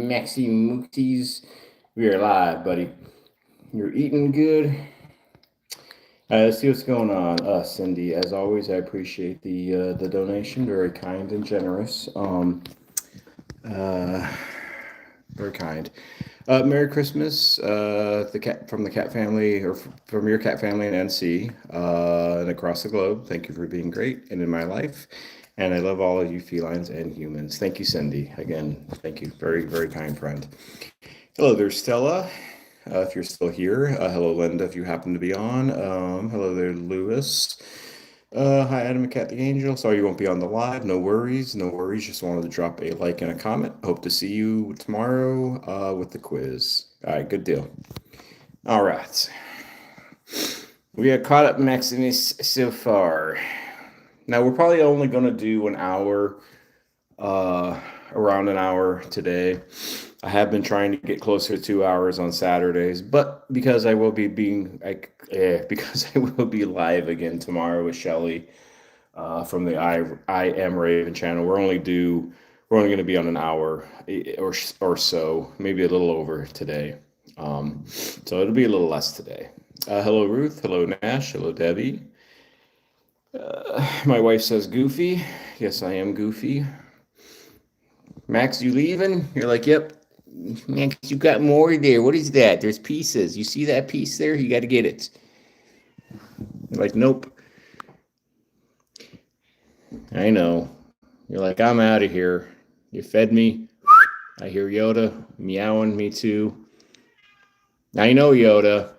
Maxi Mooksies. We are live, buddy. You're eating good. Let's see what's going on. Cindy, as always, I appreciate the donation. Very kind and generous. Uh, Very kind. Merry Christmas, the cat from the cat family, or from your cat family in NC, and across the globe. Thank you for being great and in my life, and I love all of you felines and humans. Thank you, Cindy. Again, thank you. Very, very kind friend. Hello there, Stella. If you're still here, hello, Linda. If you happen to be on, hello there, Lewis. Hi, Adam and Cat the Angel. Sorry you won't be on the live. No worries, no worries. Just wanted to drop a like and a comment. Hope to see you tomorrow with the quiz. All right, good deal. All right. We are caught up, Maximus, so far. Now, we're probably only going to do an hour, around an hour today. I have been trying to get closer to 2 hours on Saturdays, but because I will be because I will be live again tomorrow with Shelly from the I Am Raven channel. We're only going to be on an hour or so, maybe a little over today. So it'll be a little less today. Hello, Ruth. Hello, Nash. Hello, Debbie. My wife says goofy. Yes, I am goofy. Max, you leaving? You're like, yep. Max, you got more there. What is that? There's pieces. You see that piece there? You got to get it. You're like, nope. I know. You're like, I'm out of here. You fed me. I hear Yoda meowing, me too. I know, Yoda.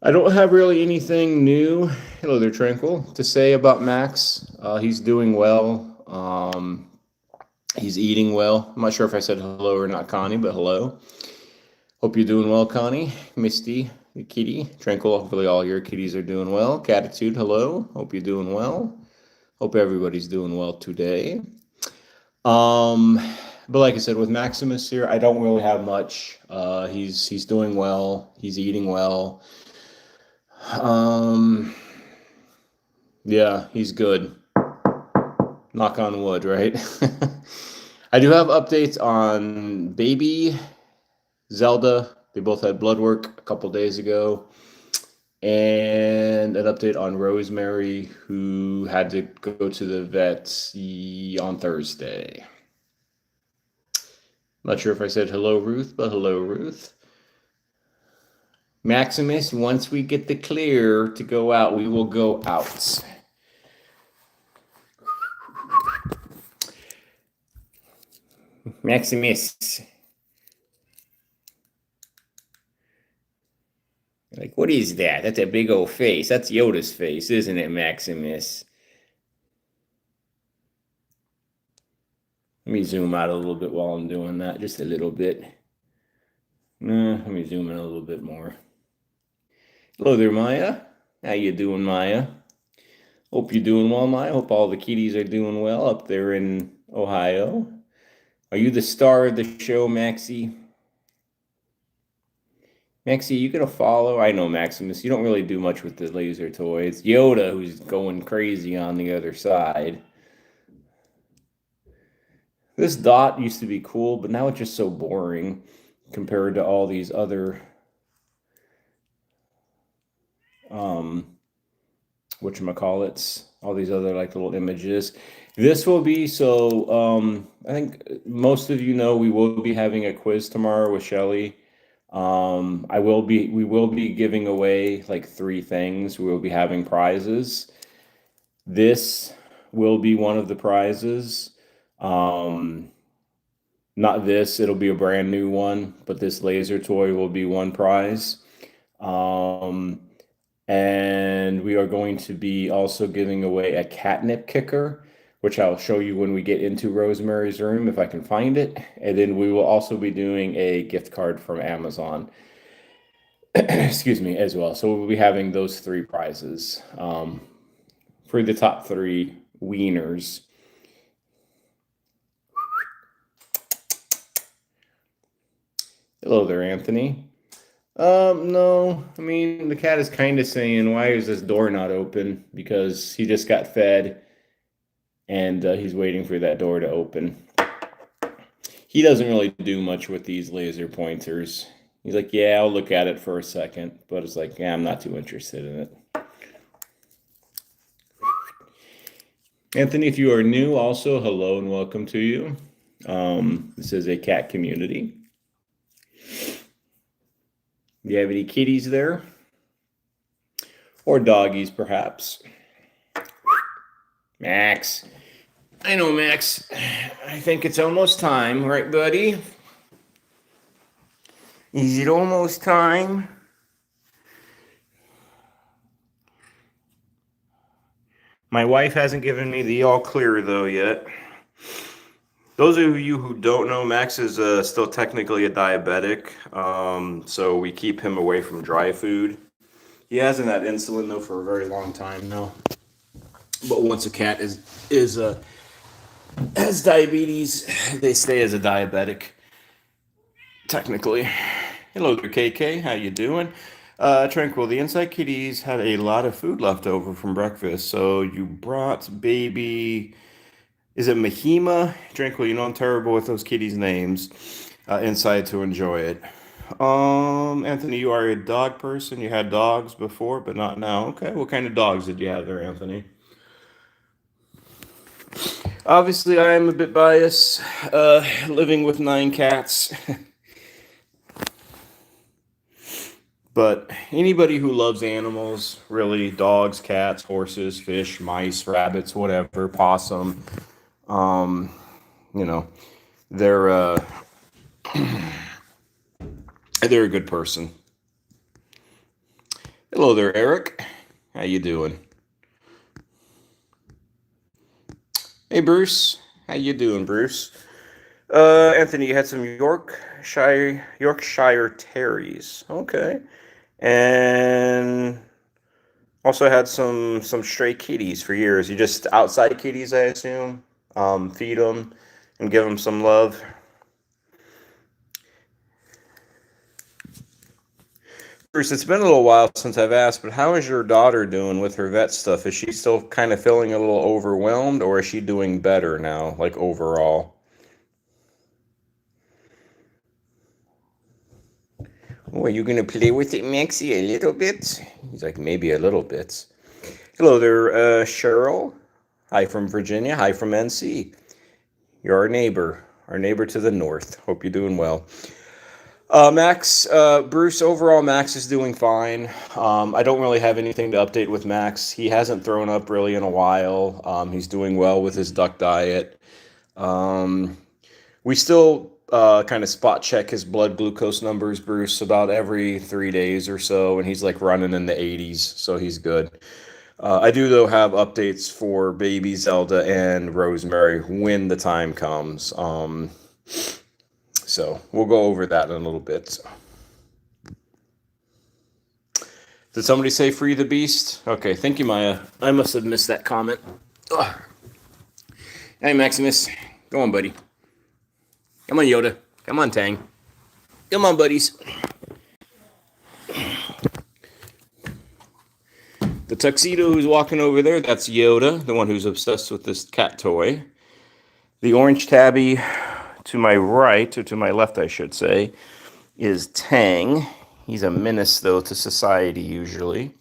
I don't have really anything new, hello there, Tranquil, to say about Max. He's doing well. He's eating well. I'm not sure if I said hello or not, Connie, but hello. Hope you're doing well, Connie. Misty, the kitty. Tranquil, hopefully all your kitties are doing well. Catitude, hello. Hope you're doing well. Hope everybody's doing well today. But like I said, with Maximus here, I don't really have much. He's doing well. He's eating well. Yeah, he's good. Knock on wood, right? I do have updates on baby Zelda. They both had blood work a couple days ago. And an update on Rosemary, who had to go to the vet on Thursday. Not sure if I said hello, Ruth, but hello, Ruth. Maximus, once we get the clear to go out, we will go out. Maximus. Like, what is that? That's a big old face. That's Yoda's face, isn't it, Maximus? Let me zoom out a little bit while I'm doing that, just a little bit. Let me zoom in a little bit more. Hello there, Maya. How you doing, Maya? Hope you're doing well, Maya. Hope all the kitties are doing well up there in Ohio. Are you the star of the show, Maxie? Maxie, you gonna follow? I know, Maximus. You don't really do much with the laser toys. Yoda, who's going crazy on the other side. This dot used to be cool, but now it's just so boring compared to all these other whatchamacallits, all these other like little images. This will be I think most of you know we will be having a quiz tomorrow with Shelly. We will be giving away like 3 things. We will be having prizes. This will be one of the prizes. Not this, it'll be a brand new one, but this laser toy will be one prize. And we are going to be also giving away a catnip kicker, which I'll show you when we get into Rosemary's room, if I can find it. And then we will also be doing a gift card from Amazon, excuse me, as well. So we'll be having those 3 prizes for the top 3 wieners. Hello there, Anthony. No, I mean, the cat is kind of saying, why is this door not open? Because he just got fed and he's waiting for that door to open. He doesn't really do much with these laser pointers. He's like, yeah, I'll look at it for a second, but it's like, yeah, I'm not too interested in it. Anthony, if you are new, also hello and welcome to you. This is a cat community. Do you have any kitties there? Or doggies, perhaps? Max. I know, Max. I think it's almost time, right, buddy? Is it almost time? My wife hasn't given me the all clear, though, yet. Those of you who don't know, Max is still technically a diabetic, so we keep him away from dry food. He hasn't had insulin, though, for a very long time now. But once a cat has diabetes, they stay as a diabetic, technically. Hello there, KK. How you doing? Tranquil, the inside kitties had a lot of food left over from breakfast, so you brought baby... Is it Mahima? Tranquil, you know I'm terrible with those kitties' names. Inside to enjoy it. Anthony, you are a dog person. You had dogs before, but not now. Okay, what kind of dogs did you have there, Anthony? Obviously, I am a bit biased, living with 9 cats. But anybody who loves animals, really, dogs, cats, horses, fish, mice, rabbits, whatever, possum, you know, they're they're a good person. Hello there, Eric. How you doing? Hey, Bruce. How you doing, Bruce? Anthony, you had some Yorkshire Terriers. Okay. And also had some stray kitties for years. You just outside kitties, I assume. Feed them and give them some love. Bruce, it's been a little while since I've asked, but how is your daughter doing with her vet stuff? Is she still kind of feeling a little overwhelmed, or is she doing better now, like overall? Oh, are you going to play with it, Maxie, a little bit? He's like, maybe a little bit. Hello there, Cheryl. Hi from Virginia. Hi from NC. You're our neighbor to the north. Hope you're doing well. Max, Bruce, overall, Max is doing fine. I don't really have anything to update with Max. He hasn't thrown up really in a while. He's doing well with his duck diet. We still kind of spot check his blood glucose numbers, Bruce, about every 3 days or so, and he's like running in the 80s, so he's good. I do, though, have updates for baby Zelda and Rosemary when the time comes. So we'll go over that in a little bit. Did somebody say free the beast? Okay, thank you, Maya. I must have missed that comment. Ugh. Hey, Maximus. Go on, buddy. Come on, Yoda. Come on, Tang. Come on, buddies. The tuxedo who's walking over there, that's Yoda, the one who's obsessed with this cat toy. The orange tabby to my right, or to my left, I should say, is Tang. He's a menace, though, to society, usually.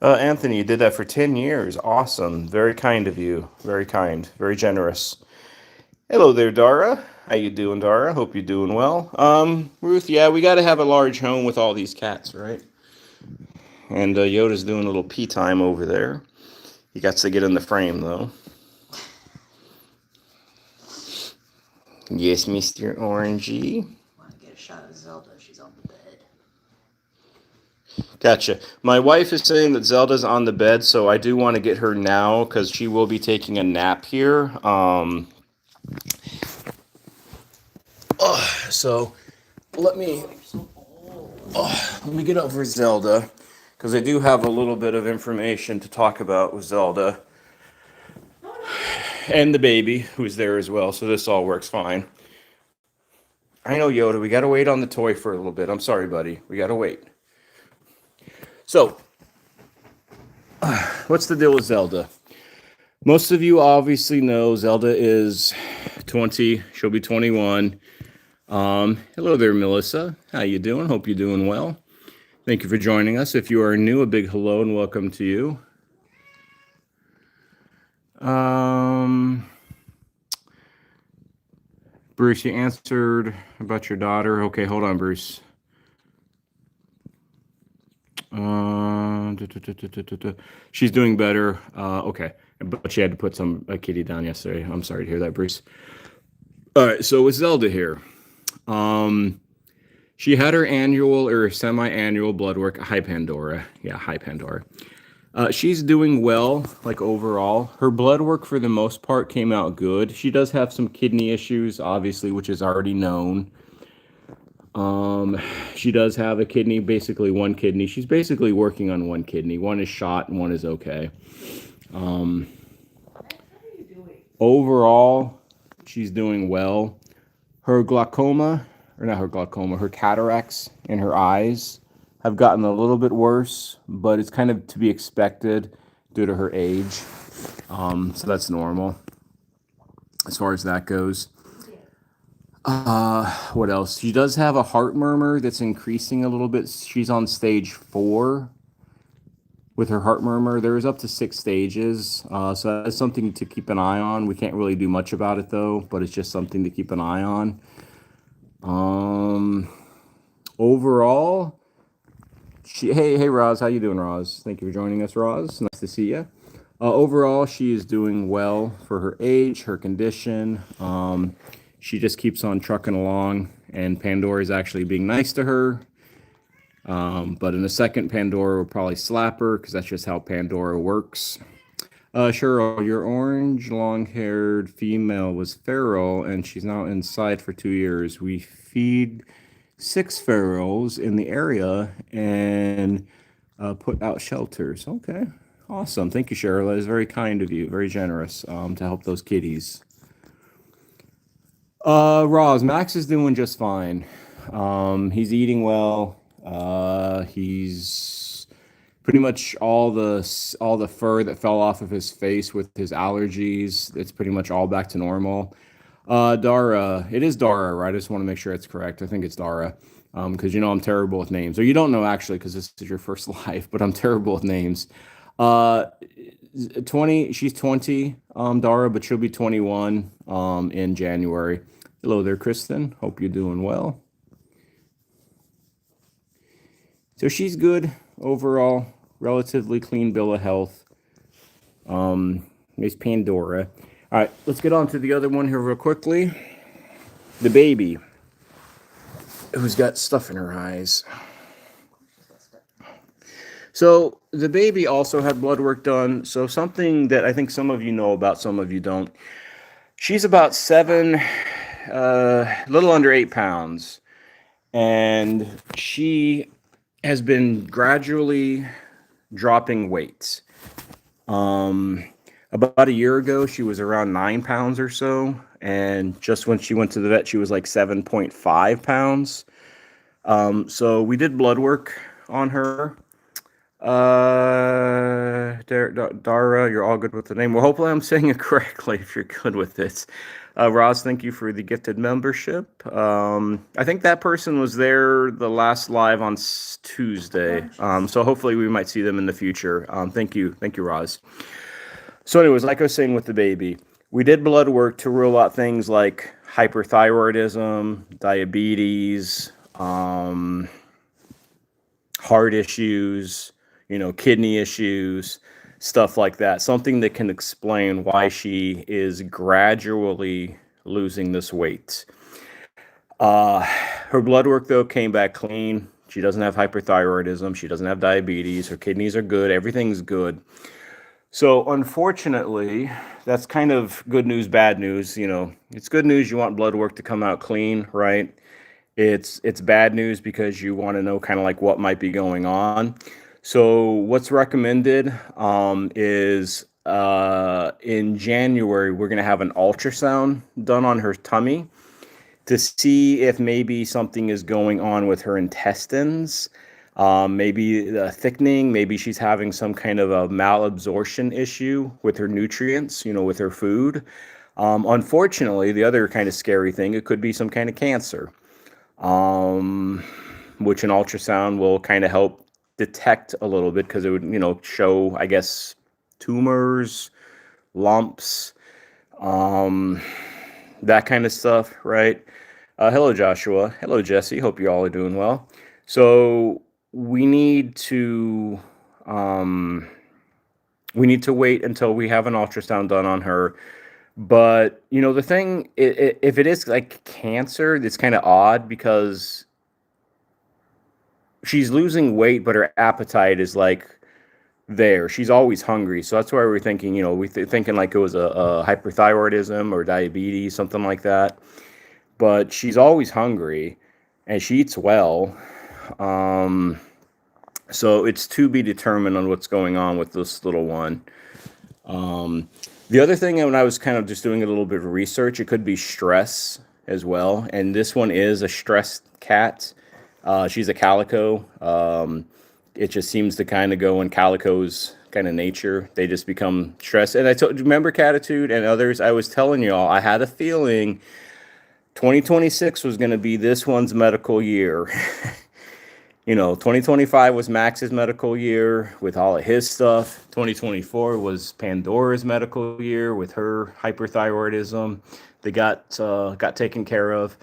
Anthony, you did that for 10 years. Awesome. Very kind of you. Very kind. Very generous. Hello there, Dara. How you doing, Dara? Hope you're doing well. Ruth, yeah, we got to have a large home with all these cats, right? And Yoda's doing a little pee time over there. He got to get in the frame, though. Yes, Mr. Orangey. Want to get a shot of Zelda? She's on the bed. Gotcha. My wife is saying that Zelda's on the bed, so I do want to get her now because she will be taking a nap here. So let me get over Zelda because I do have a little bit of information to talk about with Zelda and the baby who's there as well. So this all works fine. I know, Yoda. We got to wait on the toy for a little bit. I'm sorry, buddy. We got to wait. So, what's the deal with Zelda? Most of you obviously know Zelda is 20. She'll be 21. Hello there, Melissa. How you doing? Hope you're doing well. Thank you for joining us. If you are new, a big hello and welcome to you. Bruce, you answered about your daughter. Okay, hold on, Bruce. She's doing better. Okay, but she had to put a kitty down yesterday. I'm sorry to hear that, Bruce. All right, so with Zelda here, she had her annual or semi-annual blood work. Hi, Pandora. Yeah, hi, Pandora. She's doing well, like overall. Her blood work for the most part came out good. She does have some kidney issues, obviously, which is already known. She does have a kidney, basically one kidney. She's basically working on one kidney. One is shot and one is okay. Overall, she's doing well. Her glaucoma, or not her glaucoma, her cataracts in her eyes have gotten a little bit worse, but it's kind of to be expected due to her age. So that's normal as far as that goes. What else? She does have a heart murmur that's increasing a little bit. She's on stage 4 with her heart murmur. There is up to 6 stages. So that's something to keep an eye on. We can't really do much about it though, but it's just something to keep an eye on. Overall, hey Roz, how you doing, Roz? Thank you for joining us, Roz. Nice to see you. Overall, she is doing well for her age, her condition. She just keeps on trucking along, and Pandora is actually being nice to her. But in a second, Pandora will probably slap her because that's just how Pandora works. Cheryl, your orange, long-haired female was feral, and she's now inside for 2 years. We feed 6 ferals in the area and put out shelters. Okay, awesome. Thank you, Cheryl. That is very kind of you, very generous to help those kitties. Roz, Max is doing just fine. He's eating well. He's pretty much all the fur that fell off of his face with his allergies. It's pretty much all back to normal. Dara, it is Dara, right? I just want to make sure it's correct. I think it's Dara. Because I'm terrible with names. Or you don't know actually, because this is your first live, but I'm terrible with names. 20, she's 20, Dara, but she'll be 21 in January. Hello there, Kristen. Hope you're doing well. So she's good overall, relatively clean bill of health. There's Pandora. All right, let's get on to the other one here real quickly. The baby, who's got stuff in her eyes. So the baby also had blood work done. So something that I think some of you know about, some of you don't. She's about 7, a little under 8 pounds. And she has been gradually dropping weight. About a year ago, she was around 9 pounds or so. And just when she went to the vet, she was like 7.5 pounds. So we did blood work on her. Dara, you're all good with the name. Well, hopefully I'm saying it correctly if you're good with this. Roz, thank you for the gifted membership. I think that person was there the last live on Tuesday. So hopefully we might see them in the future. Thank you, Roz. So anyways, like I was saying with the baby, we did blood work to rule out things like hyperthyroidism, diabetes, heart issues, kidney issues, stuff like that. Something that can explain why she is gradually losing this weight. Her blood work, though, came back clean. She doesn't have hyperthyroidism. She doesn't have diabetes. Her kidneys are good. Everything's good. So unfortunately, that's kind of good news, bad news. It's good news. You want blood work to come out clean, right? It's bad news because you want to know kind of like what might be going on. So what's recommended is in January, we're going to have an ultrasound done on her tummy to see if maybe something is going on with her intestines. Maybe the thickening, maybe she's having some kind of a malabsorption issue with her nutrients, with her food. Unfortunately, the other kind of scary thing, it could be some kind of cancer, um, which an ultrasound will kind of help detect a little bit because it would, show, I guess, tumors, lumps, um, that kind of stuff, right? Hello, Joshua. Hello, Jesse. Hope you all are doing well. So we need to um, we need to wait until we have an ultrasound done on her. But the thing, if it is like cancer, it's kind of odd because she's losing weight, but her appetite is like there. She's always hungry, so that's why we're thinking, thinking like it was a hyperthyroidism or diabetes, something like that. But she's always hungry, and she eats well. Um, so it's to be determined on what's going on with this little one. Um, the other thing, when I was kind of just doing a little bit of research, it could be stress as well. And this one is a stressed cat. She's a calico. It just seems to kind of go in calico's kind of nature. They just become stressed. And I told, remember Catitude and others? I was telling y'all, I had a feeling 2026 was going to be this one's medical year. 2025 was Max's medical year with all of his stuff. 2024 was Pandora's medical year with her hyperthyroidism. They got taken care of.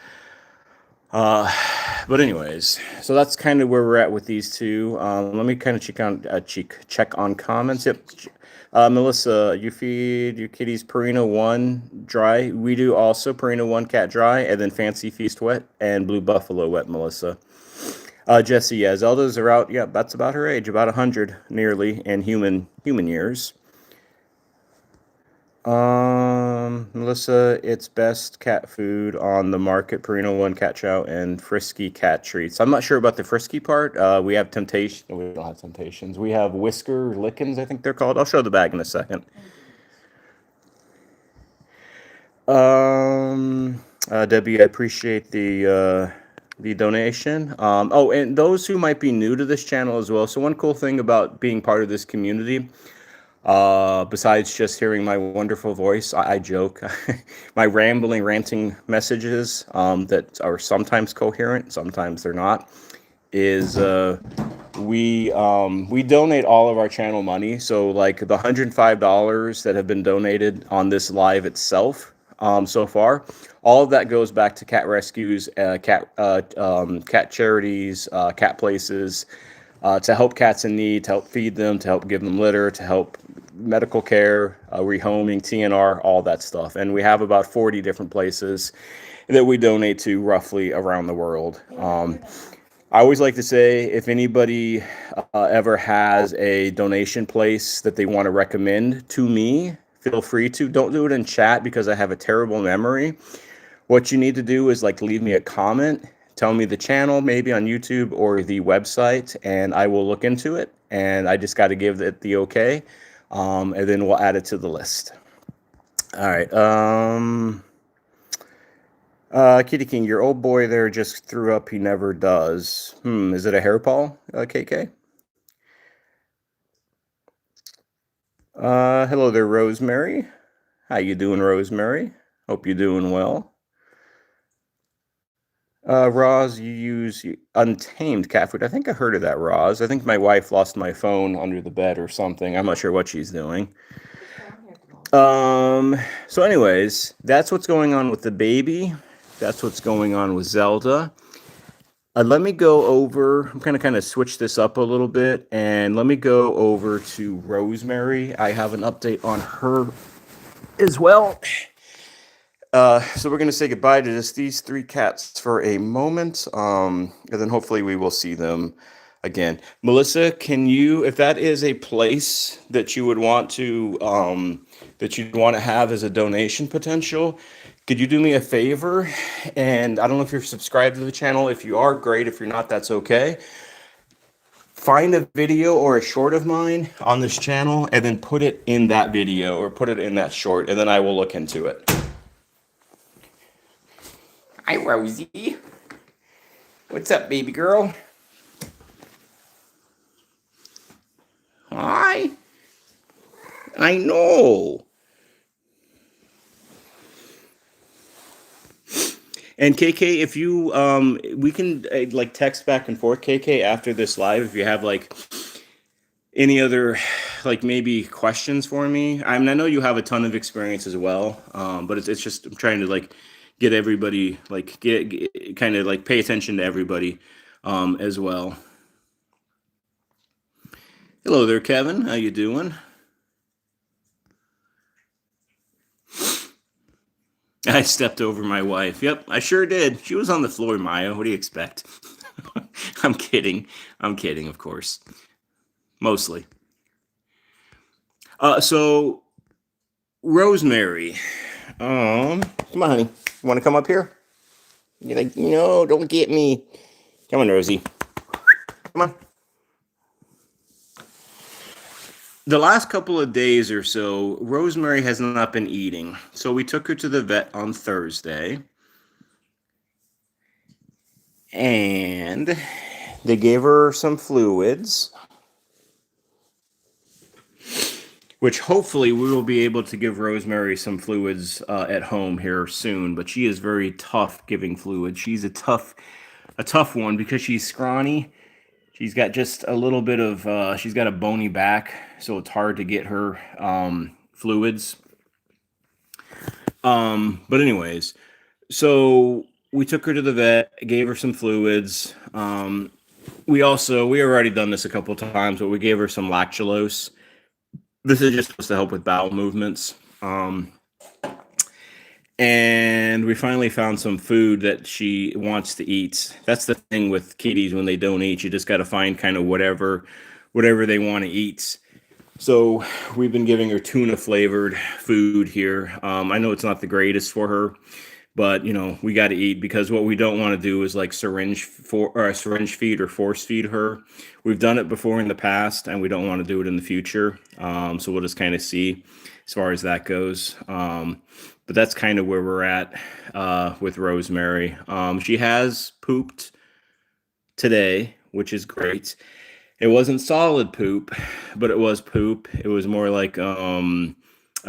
But anyways, so that's kind of where we're at with these two. Let me kind of check on comments. Yep. Melissa, you feed your kitties Purina 1 dry. We do also Purina 1 cat dry, and then Fancy Feast wet and Blue Buffalo wet, Melissa. Jesse, yeah, Zelda's are out. Yeah, that's about her age, about 100 nearly in human years. Melissa, it's best cat food on the market, Purina 1 cat chow and Frisky cat treats. I'm not sure about the Frisky part. We have Temptation. We don't have Temptations. We have Whisker Lickens, I think they're called. I'll show the bag in a second. Debbie, I appreciate the donation. Oh, and those who might be new to this channel as well. So one cool thing about being part of this community, besides just hearing my wonderful voice, I joke, my rambling, ranting messages that are sometimes coherent, sometimes they're not, is we donate all of our channel money. So like the $105 that have been donated on this live itself so far, all of that goes back to cat rescues, cat charities, cat places, to help cats in need, to help feed them, to help give them litter, to help medical care, rehoming, TNR, all that stuff. And we have about 40 different places that we donate to roughly around the world. I always like to say, if anybody ever has a donation place that they want to recommend to me, feel free to. Don't do it in chat because I have a terrible memory. What you need to do is like leave me a comment, tell me the channel, maybe on YouTube or the website, and I will look into it. And I just got to give it the okay, and then we'll add it to the list. All right. Kitty King, your old boy there just threw up. He never does. Is it a hair paw, KK? Hello there, Rosemary. How you doing, Rosemary? Hope you're doing well. Roz, you use untamed cat food. I think I heard of that, Roz. I think my wife lost my phone under the bed or something. I'm not sure what she's doing. So anyways, that's what's going on with the baby. That's what's going on with Zelda. Let me go over, I'm going to kind of switch this up a little bit, and let me go over to Rosemary. I have an update on her as well. So we're going to say goodbye to just these three cats for a moment, and then hopefully we will see them again. Melissa, can you, if that is a place that you would want to, that you'd want to have as a donation potential, could you do me a favor? And I don't know if you're subscribed to the channel. If you are, great. If you're not, that's okay. Find a video or a short of mine on this channel and then put it in that video or put it in that short, and then I will look into it. Hi, Rosie. What's up, baby girl? I know. And KK, if you we can like text back and forth, KK, after this live, if you have like any other like maybe questions for me. I mean, I know you have a ton of experience as well, but it's just I'm trying to like get everybody like get kind of like pay attention to everybody as well. Hello there, Kevin. How you doing? I stepped over my wife. Yep, I sure did. She was on the floor, Maya. What do you expect? I'm kidding. I'm kidding, of course. Mostly. So Rosemary. Come on, honey. You want to come up here? You're like, no, don't get me. Come on, Rosie. Come on. The last couple of days or so, Rosemary has not been eating. So we took her to the vet on Thursday. And they gave her some fluids, which hopefully we will be able to give Rosemary some fluids at home here soon. But she is very tough giving fluids. She's a tough one because she's scrawny. She's got just a little bit of, she's got a bony back, so it's hard to get her fluids. But anyways, so we took her to the vet, gave her some fluids. We already done this a couple times, but we gave her some lactulose. This is just supposed to help with bowel movements. And we finally found some food that she wants to eat. That's the thing with kitties when they don't eat. You just got to find kind of whatever they want to eat. So we've been giving her tuna flavored food here. I know it's not the greatest for her, but we got to eat because what we don't want to do is like syringe feed or force feed her. We've done it before in the past, and we don't want to do it in the future. So we'll just kind of see as far as that goes. But that's kind of where we're at with Rosemary. She has pooped today, which is great. It wasn't solid poop, but it was poop. It was more like a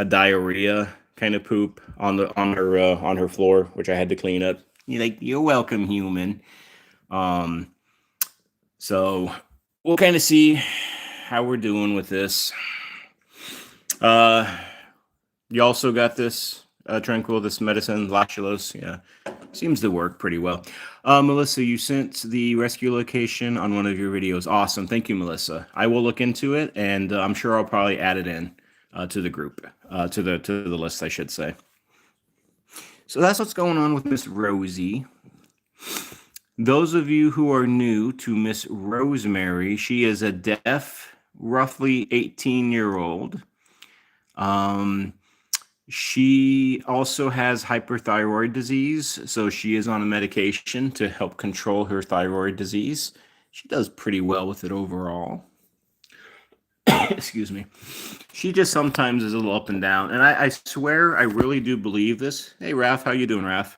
diarrhea kind of poop on her floor, which I had to clean up. You're welcome, human. Um, so we'll kind of see how we're doing with this. You also got this Tranquil, this medicine, lactulose. Yeah, seems to work pretty well. Melissa, you sent the rescue location on one of your videos. Awesome. Thank you, Melissa. I will look into it, and I'm sure I'll probably add it in to the group, to the list, I should say. So that's what's going on with Miss Rosie. Those of you who are new to Miss Rosemary, she is a deaf, roughly 18-year-old. She also has hyperthyroid disease, so she is on a medication to help control her thyroid disease. She does pretty well with it overall. Excuse me. She just sometimes is a little up and down, and I swear I really do believe this. Hey, Raph, how you doing, Raph?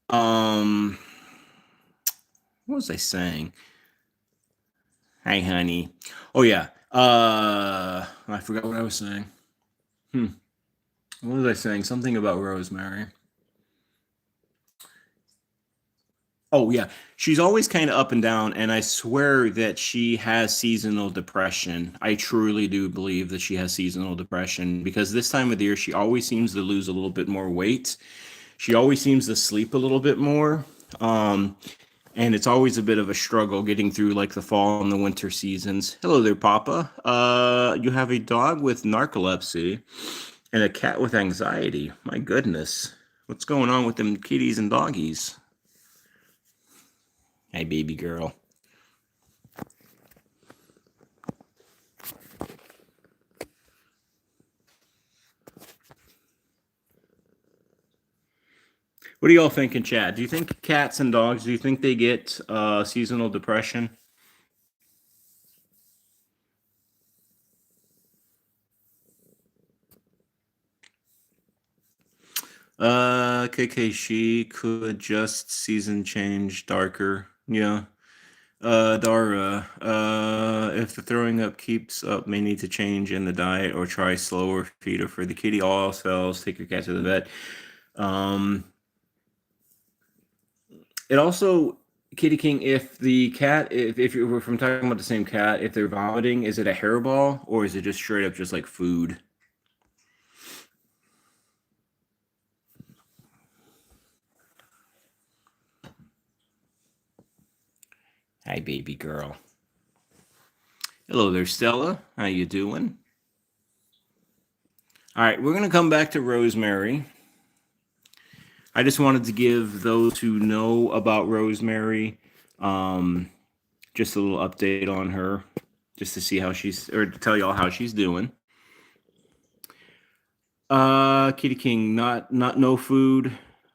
What was I saying? Hi, honey. Oh yeah. I forgot what I was saying. What was I saying? Something about Rosemary. Oh yeah, she's always kind of up and down, and I swear that she has seasonal depression. I truly do believe that she has seasonal depression because this time of the year she always seems to lose a little bit more weight. She always seems to sleep a little bit more. And it's always a bit of a struggle getting through like the fall and the winter seasons. Hello there, Papa. You have a dog with narcolepsy and a cat with anxiety. My goodness. What's going on with them kitties and doggies? Hey, baby girl. What do y'all think in chat? Do you think cats and dogs, do you think they get seasonal depression? KK, she could just season change darker. Yeah. Dara, if the throwing up keeps up, may need to change in the diet or try slower feeder for the kitty. All else fails, take your cat to the vet. Um, it also, Kitty King, if the cat, if you're if I'm talking about the same cat, if they're vomiting, is it a hairball or is it just straight up just like food? Hi, baby girl. Hello there, Stella. How you doing? All right, we're gonna come back to Rosemary. I just wanted to give those who know about Rosemary um, just a little update on her, just to see how she's, or to tell y'all how she's doing. Kitty King, not no food.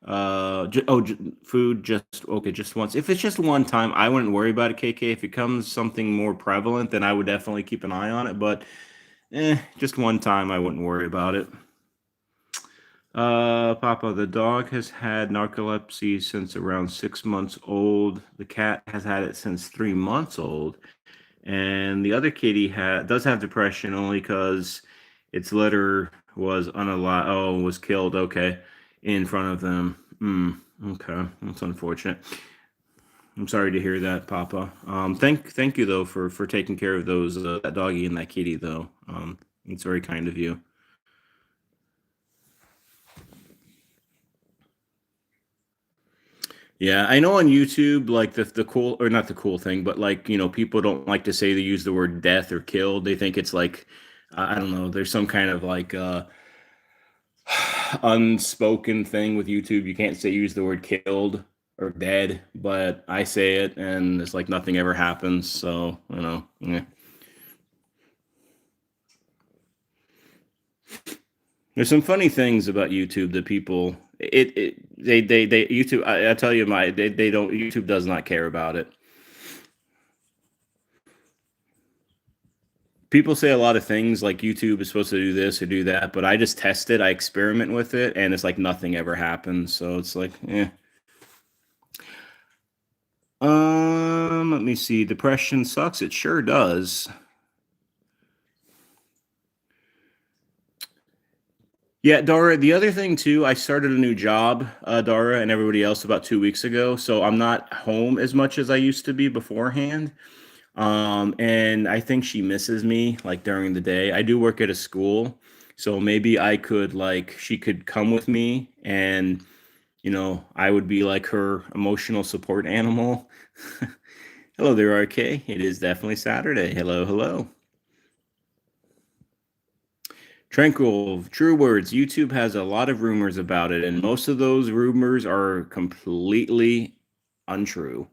Food just okay, just once. If it's just one time, I wouldn't worry about it, KK. If it comes something more prevalent, then I would definitely keep an eye on it. But just one time, I wouldn't worry about it. Papa, the dog has had narcolepsy since around 6 months old. The cat has had it since 3 months old, and the other kitty does have depression only because its litter was unalive. Oh, was killed. Okay, in front of them. Okay, that's unfortunate. I'm sorry to hear that, Papa. Thank you though for taking care of those that doggy and that kitty though. It's very kind of you. Yeah, I know on YouTube, like the cool or not the cool thing, but like people don't like to say they use the word death or killed. They think it's like I don't know. There's some kind of like unspoken thing with YouTube. You can't say use the word killed or dead, but I say it, and it's like nothing ever happens. So yeah. There's some funny things about YouTube that people they YouTube. I tell you, they don't. YouTube does not care about it. People say a lot of things like YouTube is supposed to do this or do that, but I just test it, I experiment with it, and it's like nothing ever happens. So it's like, eh. Let me see. Depression sucks. It sure does. Yeah, Dara. The other thing too, I started a new job, Dara, and everybody else about 2 weeks ago. So I'm not home as much as I used to be beforehand. And I think she misses me like during the day. I do work at a school, so maybe I could like she could come with me and I would be like her emotional support animal. Hello there, RK. It is definitely Saturday. Hello, hello. Tranquil, true words. YouTube has a lot of rumors about it, and most of those rumors are completely untrue.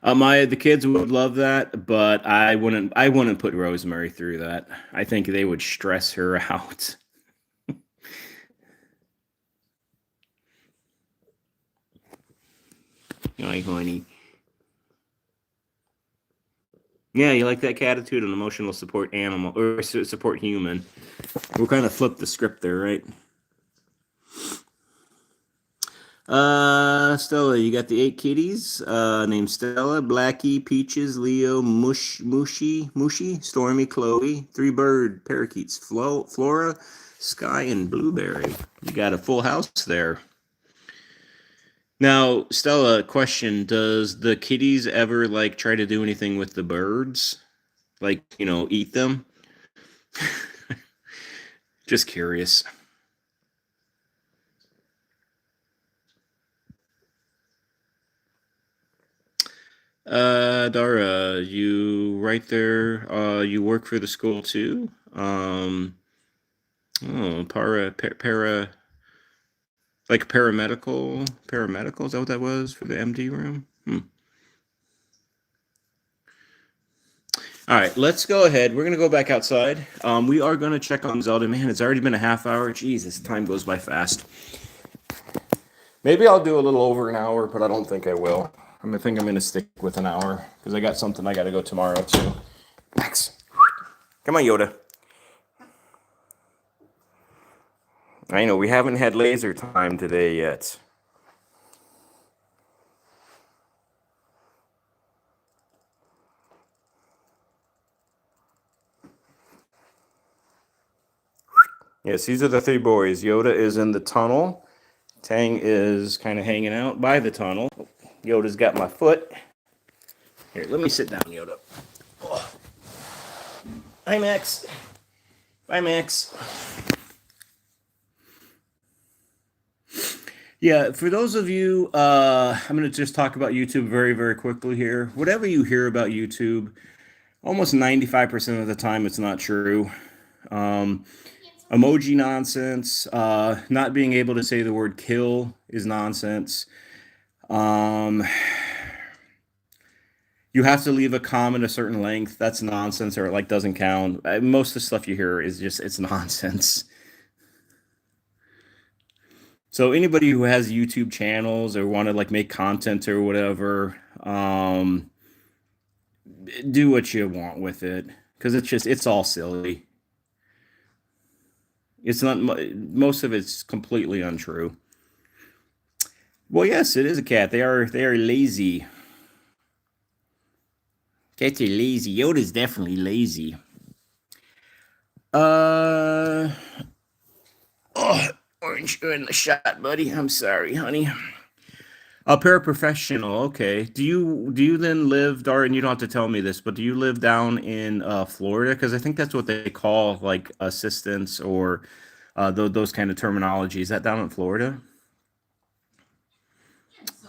The kids would love that, but I wouldn't put Rosemary through that. I think they would stress her out. Hi, honey. Yeah, you like that attitude, an emotional support animal or support human. We'll kind of flip the script there, right? Stella, you got the 8 kitties. Named Stella, Blackie, Peaches, Leo, Mushy, Stormy, Chloe. 3 bird parakeets, Flora, Sky, and Blueberry. You got a full house there. Now, Stella, question: does the kitties ever like try to do anything with the birds? Like eat them? Just curious. Dara, you right there. You work for the school too. Para, like paramedical. Is that what that was for the MD room? All right, let's go ahead. We're gonna go back outside. We are gonna check on Zelda. Man, it's already been a half hour. Jesus, time goes by fast. Maybe I'll do a little over an hour, but I don't think I will. I think I'm gonna stick with an hour because I got something I got to go tomorrow too. Max, come on, Yoda. I know we haven't had laser time today yet. Yes, these are the three boys. Yoda is in the tunnel. Tang is kind of hanging out by the tunnel. Yoda's got my foot. Here, let me sit down, Yoda. Oh. Hi, Max. Bye, Max. Yeah, for those of you, I'm going to just talk about YouTube very, very quickly here. Whatever you hear about YouTube, almost 95% of the time it's not true. Emoji nonsense. Not being able to say the word kill is nonsense. You have to leave a comment a certain length. That's nonsense, or it like doesn't count. Most of the stuff you hear is just it's nonsense. So anybody who has YouTube channels or want to like make content or whatever, do what you want with it because it's all silly. It's not most of it's completely untrue. Well, yes, it is a cat. They are lazy. Cats are lazy. Yoda's definitely lazy. Uh oh, Orange, you're in the shot, buddy. I'm sorry, honey. A paraprofessional. Okay. Do you then live, Dara? And you don't have to tell me this, but do you live down in Florida? Because I think that's what they call like assistants or those kind of terminology. Is that down in Florida?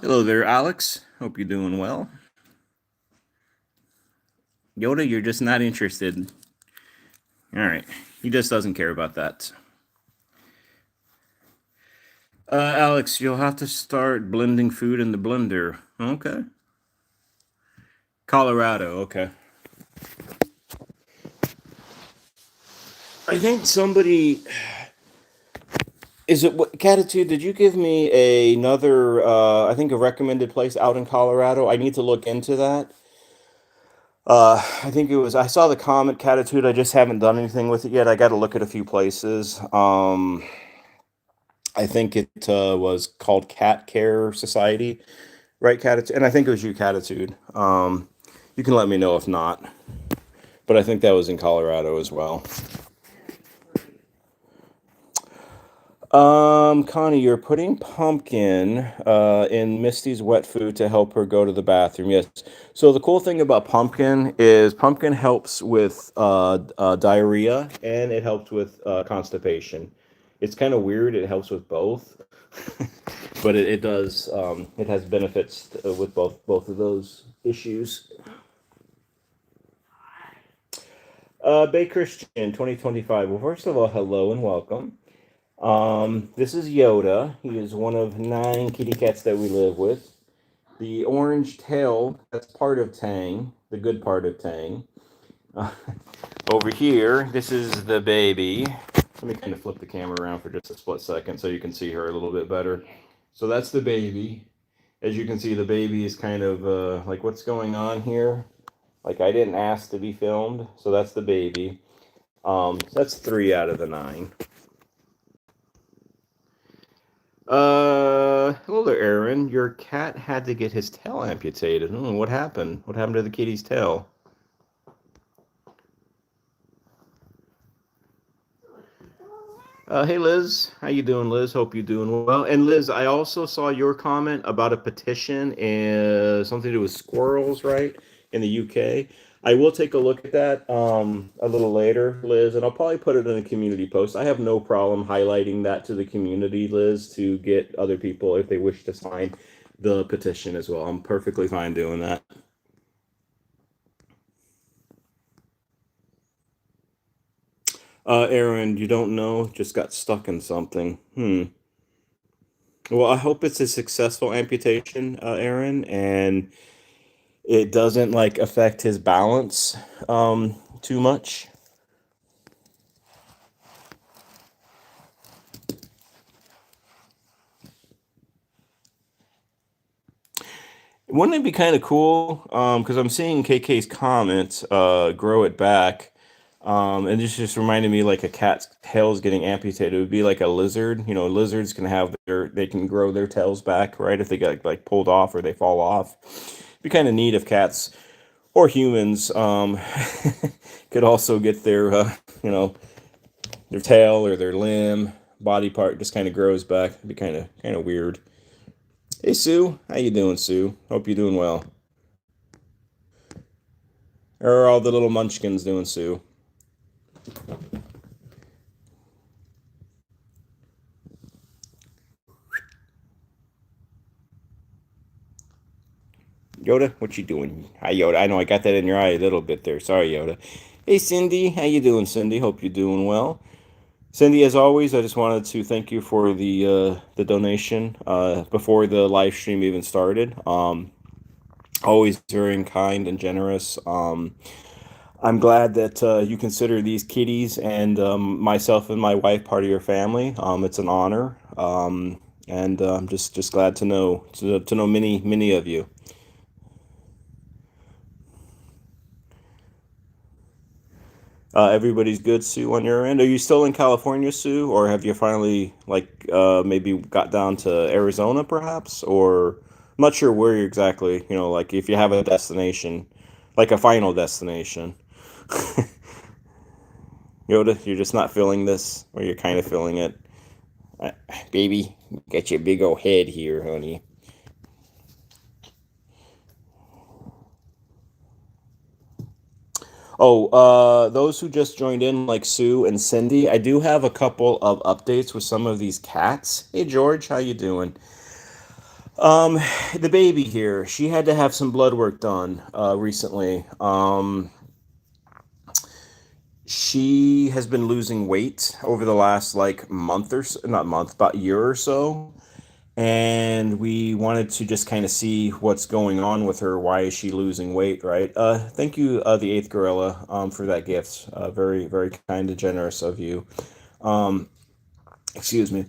Hello there, Alex. Hope you're doing well. Yoda, you're just not interested. All right. He just doesn't care about that. Alex, you'll have to start blending food in the blender. Okay. Colorado. Okay. I think somebody is it what Catitude? Did you give me another? I think a recommended place out in Colorado. I need to look into that. I think it was. I saw the comment Catitude. I just haven't done anything with it yet. I got to look at a few places. I think it was called Cat Care Society, right, Catitude? And I think it was you, Catitude. You can let me know if not, but I think that was in Colorado as well. Connie, you're putting Pumpkin in Misty's wet food to help her go to the bathroom. Yes. So the cool thing about Pumpkin is Pumpkin helps with diarrhea and it helps with constipation. It's kind of weird. It helps with both, but it does. It has benefits with both of those issues. Bay Christian 2025. Well, first of all, hello and welcome. This is Yoda. He is one of 9 kitty cats that we live with. The orange tail, that's part of Tang, the good part of Tang. Uh, Over here, this is the baby. Let me kind of flip the camera around for just a split second so you can see her a little bit better. So that's the baby. As you can see, the baby is kind of like, what's going on here? Like, I didn't ask to be filmed, so that's the baby. So that's 3 out of the 9. Hello there, Aaron. Your cat had to get his tail amputated. What happened? What happened to the kitty's tail? Hey Liz, how you doing, Liz? Hope you're doing well. And Liz, I also saw your comment about a petition and something to do with squirrels, right, in the UK. I will take a look at that a little later, Liz, and I'll probably put it in a community post. I have no problem highlighting that to the community, Liz, to get other people if they wish to sign the petition as well. I'm perfectly fine doing that. Aaron, you don't know, just got stuck in something. Well, I hope it's a successful amputation, Aaron, and it doesn't like affect his balance too much. Wouldn't it be kind of cool? Because I'm seeing KK's comment, grow it back. And this just reminded me like a cat's tail is getting amputated. It would be like a lizard. You know, lizards can have they can grow their tails back, right? If they get like pulled off or they fall off. It'd be kind of neat if cats or humans could also get their, you know, their tail or their limb, body part just kind of grows back. It'd be kind of weird. Hey Sue, how you doing, Sue? Hope you're doing well. How are all the little munchkins doing, Sue? Yoda, what you doing? Hi, Yoda. I know I got that in your eye a little bit there. Sorry, Yoda. Hey, Cindy. How you doing, Cindy? Hope you're doing well. Cindy, as always, I just wanted to thank you for the donation before the live stream even started. Always very kind and generous. I'm glad that you consider these kitties and myself and my wife part of your family. It's an honor, and I'm just glad to know many of you. Everybody's good, Sue, on your end. Are you still in California, Sue, or have you finally maybe got down to Arizona, perhaps? Or I'm not sure where you're exactly. Like if you have a destination, like a final destination. Yoda, you're just not feeling this, or you're kind of feeling it. Uh, Baby, get your big old head here, honey. Oh, those who just joined in, like Sue and Cindy, I do have a couple of updates with some of these cats. Hey, George, how you doing? Um, the baby here, she had to have some blood work done recently. She has been losing weight over the last like month or so, not month, about year or so. And we wanted to just kind of see what's going on with her. Why is she losing weight, right? Thank you, the eighth gorilla, for that gift. Very kind and generous of you. Um, Excuse me.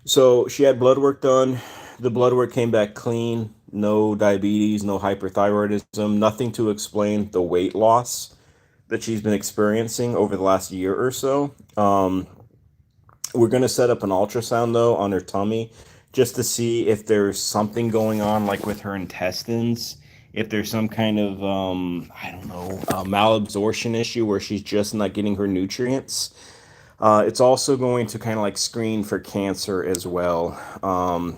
So she had blood work done. The blood work came back clean. No diabetes, no hyperthyroidism, nothing to explain the weight loss that she's been experiencing over the last year or so. We're going to set up an ultrasound though on her tummy just to see if there's something going on, like with her intestines. If there's some kind of, I don't know, malabsorption issue where she's just not getting her nutrients. It's also going to kind of like screen for cancer as well.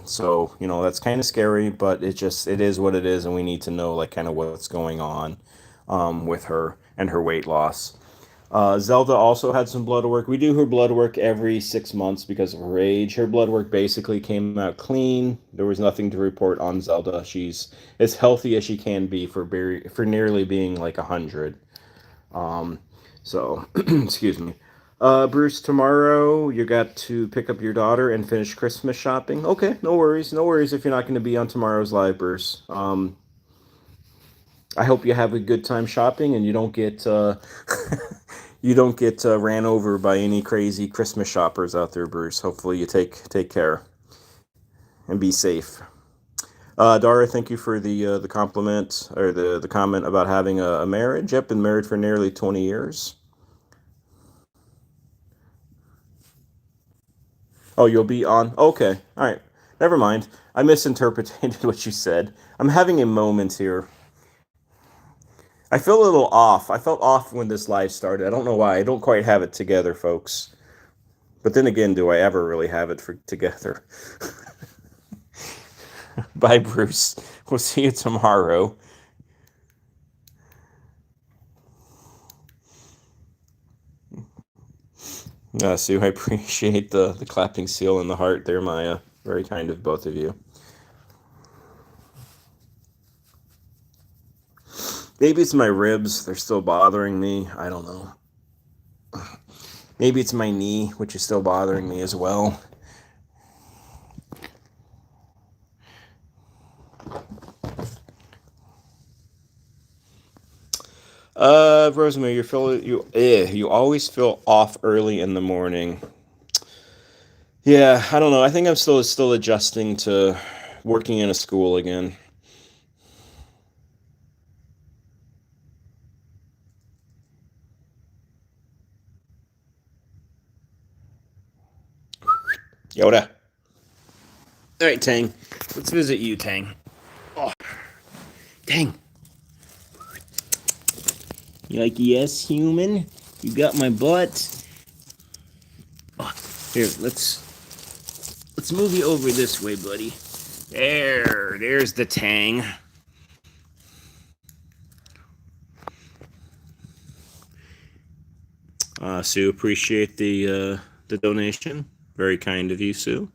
So that's kind of scary, but it is what it is, and we need to know like kind of what's going on with her and her weight loss. Zelda also had some blood work. We do her blood work every 6 months because of her age. Her blood work basically came out clean. There was nothing to report on Zelda. She's as healthy as she can be for nearly being like 100. Um, so, excuse me. Bruce, tomorrow you got to pick up your daughter and finish Christmas shopping. Okay, no worries, no worries if you're not going to be on tomorrow's live, Bruce. I hope you have a good time shopping and you don't get you don't get ran over by any crazy Christmas shoppers out there, Bruce. Hopefully you take care and be safe. Dara, thank you for the compliment or the comment about having a marriage. Yep, been married for nearly 20 years. Oh, you'll be on. Okay, all right. Never mind. I misinterpreted what you said. I'm having a moment here. I feel a little off. I felt off when this live started. I don't know why. I don't quite have it together, folks. But then again, do I ever really have it together? Bye, Bruce. We'll see you tomorrow. Sue, I appreciate the clapping seal and the heart there, Maya. Very kind of both of you. Maybe it's my ribs. They're still bothering me. I don't know. Maybe it's my knee, which is still bothering me as well. Rosemary, you always feel off early in the morning. Yeah, I don't know. I think I'm still adjusting to working in a school again. Yoda. All right, Tang. Let's visit you, Tang. Oh, Tang. You like, yes, human? You got my butt? Here, let's move you over this way, buddy. There's the Tang. Sue, appreciate the donation. Very kind of you, Sue.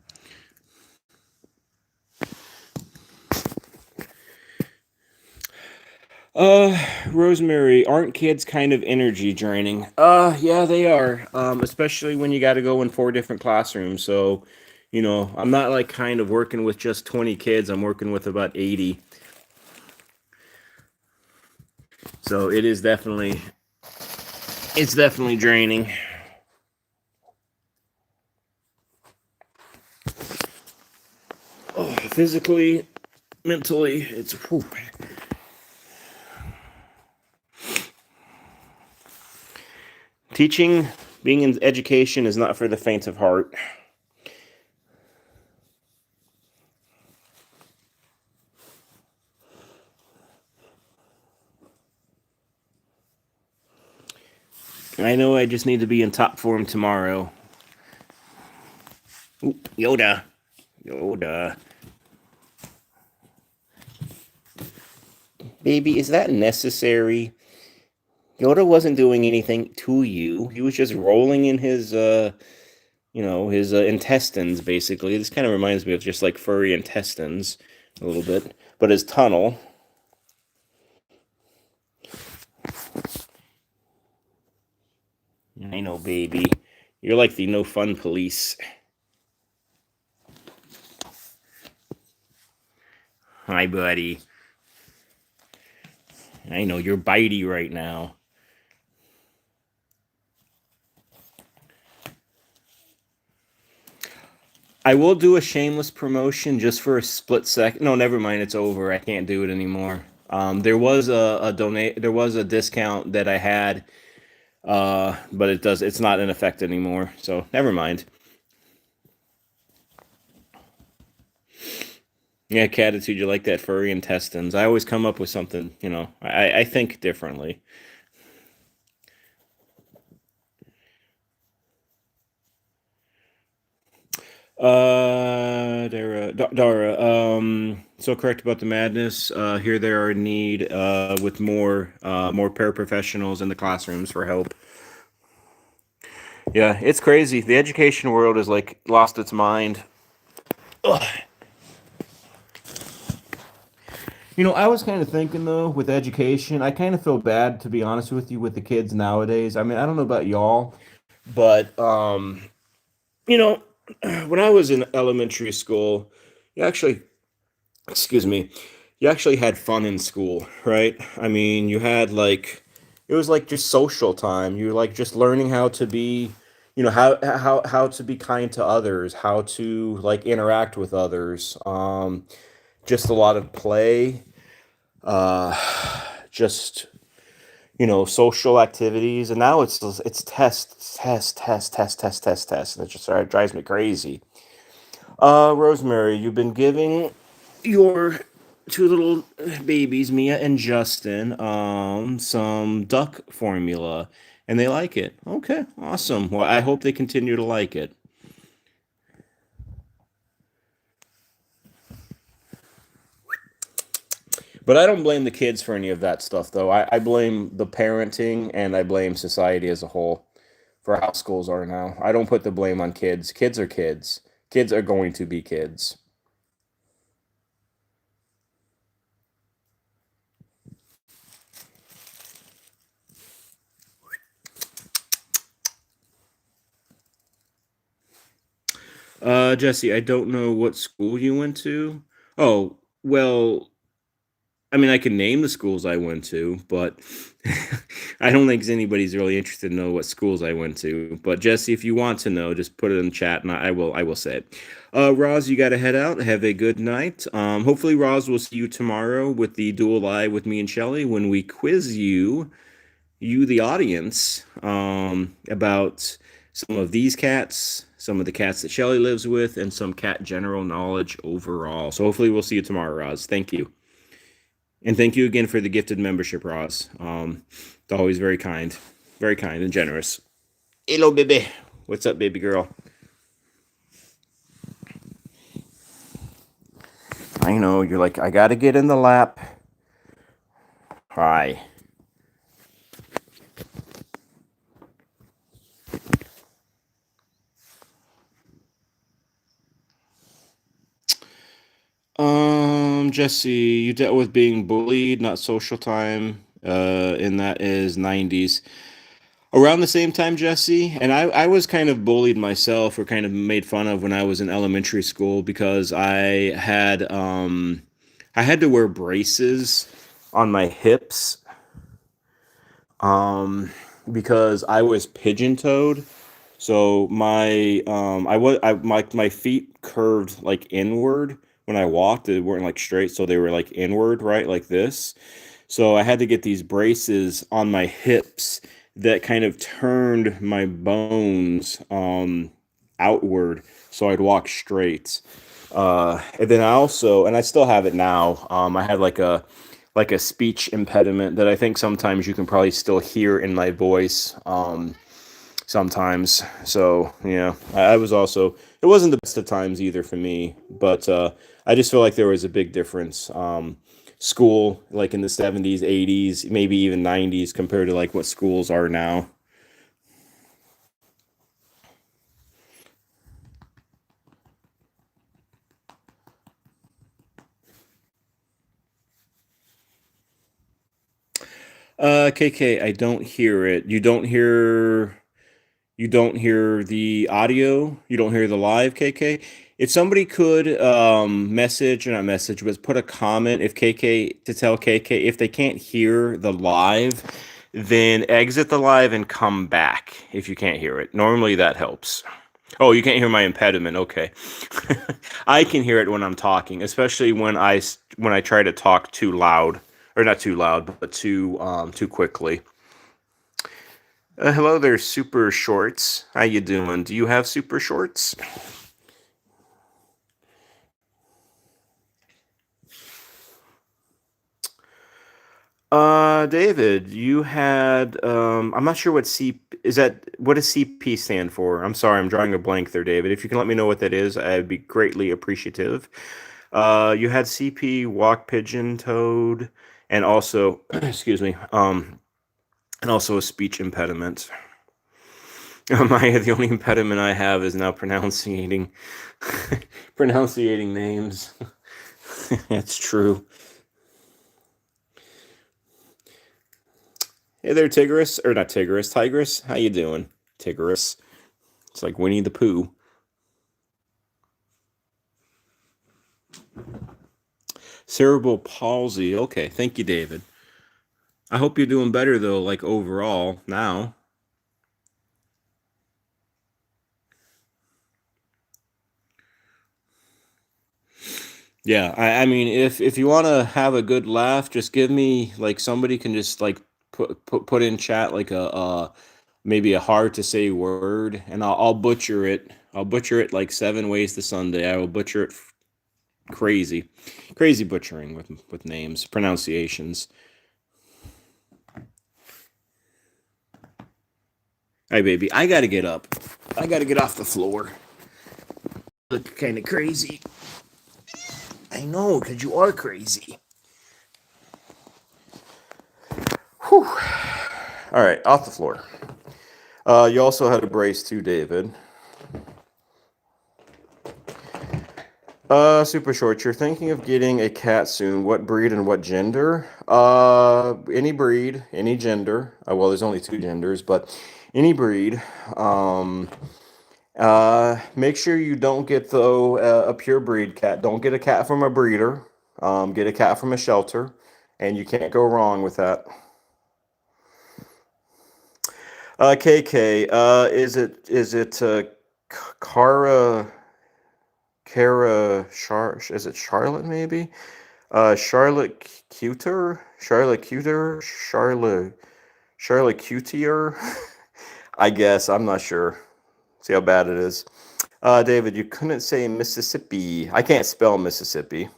Rosemary, aren't kids kind of energy draining? Yeah, they are. Especially when you got to go in 4 different classrooms. So, I'm not like kind of working with just 20 kids. I'm working with about 80. So it's definitely draining. Oh, physically, mentally, it's. Whew. Teaching, being in education is not for the faint of heart. I know I just need to be in top form tomorrow. Ooh, Yoda. Yoda. Baby, is that necessary? Yoda wasn't doing anything to you. He was just rolling in his intestines, basically. This kind of reminds me of just like furry intestines a little bit. But his tunnel. I know, baby. You're like the no fun police. Hi, buddy. I know, you're bitey right now. I will do a shameless promotion just for a split second. No, never mind. It's over. I can't do it anymore. There was a donate. There was a discount that I had, but it's not in effect anymore. So never mind. Yeah, Catitude, you like that furry intestines? I always come up with something. I think differently. Dara, so correct about the madness. Here there are in need with more paraprofessionals in the classrooms for help. Yeah, it's crazy. The education world has like lost its mind. Ugh. I was kind of thinking though with education, I kind of feel bad to be honest with you with the kids nowadays. I mean, I don't know about y'all, but you know, when I was in elementary school, you actually, excuse me, you actually had fun in school, right? I mean, you had like it was like just social time. You were like just learning how to be, how to be kind to others, how to like interact with others. Just a lot of play, uh just social activities, and now it's test, and it just drives me crazy. Rosemary, you've been giving your 2 little babies, Mia and Justin, some duck formula, and they like it. Okay, awesome. Well, I hope they continue to like it. But I don't blame the kids for any of that stuff, though. I blame the parenting and I blame society as a whole for how schools are now. I don't put the blame on kids. Kids are kids. Kids are going to be kids. Jesse, I don't know what school you went to. Oh, well, I mean, I can name the schools I went to, but I don't think anybody's really interested to know what schools I went to. But Jesse, if you want to know, just put it in the chat, and I will say it. Roz, you got to head out. Have a good night. Hopefully, Roz will see you tomorrow with the dual live with me and Shelly when we quiz you the audience, about some of these cats, some of the cats that Shelly lives with, and some cat general knowledge overall. So hopefully, we'll see you tomorrow, Roz. Thank you. And thank you again for the gifted membership, Roz. It's always very kind and generous. Hello, baby. What's up, baby girl? I know, you're like, I gotta get in the lap. Hi. Jesse, you dealt with being bullied, not social time, and that is 90s. Around the same time, Jesse, and I was kind of bullied myself or kind of made fun of when I was in elementary school because I had to wear braces on my hips um because I was pigeon-toed. So my feet curved like inward when I walked. They weren't like straight, so they were like inward, right? Like this. So I had to get these braces on my hips that kind of turned my bones outward so I'd walk straight. And then and I still have it now. I had like a speech impediment that I think sometimes you can probably still hear in my voice. Sometimes. So yeah, I was also, it wasn't the best of times either for me, but I just feel like there was a big difference. School like in the 70s, 80s, maybe even 90s compared to like what schools are now. KK, I don't hear it. You don't hear the audio. You don't hear the live, KK. If somebody could message, or not message, but put a comment if KK to tell KK if they can't hear the live, then exit the live and come back if you can't hear it. Normally that helps. Oh, you can't hear my impediment. Okay. I can hear it when I'm talking, especially when I try to talk too loud, or not too loud, but too quickly. Hello there, Super Shorts. How you doing? Do you have Super Shorts? David, you had I'm not sure what C is that what does CP stand for? I'm sorry, I'm drawing a blank there, David. If you can let me know what that is, I'd be greatly appreciative. You had CP, walk pigeon toad, and also excuse me, and also a speech impediment. The only impediment I have is now pronouncing pronouncing names. That's true. Hey there, Tigris, or not Tigris, Tigress. How you doing, Tigris? It's like Winnie the Pooh. Cerebral palsy. Okay, thank you, David. I hope you're doing better though, like overall now. Yeah, I mean, if you want to have a good laugh, just give me like somebody can just like put in chat like a maybe a hard to say word, and I'll butcher it. I'll butcher it like 7 ways to Sunday. I will butcher it crazy, crazy butchering with names, pronunciations. Hey, baby, I gotta get up. I gotta get off the floor. Look kind of crazy. I know, because you are crazy. Whew. All right, off the floor. You also had a brace too, David. Super short. You're thinking of getting a cat soon. What breed and what gender? Any breed, any gender. Well, there's only two genders, but any breed. Um, Make sure you don't get though a pure breed cat. Don't get a cat from a breeder. Get a cat from a shelter, and you can't go wrong with that. KK, Cara is it Charlotte maybe? Charlotte Cuter, Charlotte Cutier. I guess I'm not sure. See how bad it is. David, you couldn't say Mississippi. I can't spell Mississippi.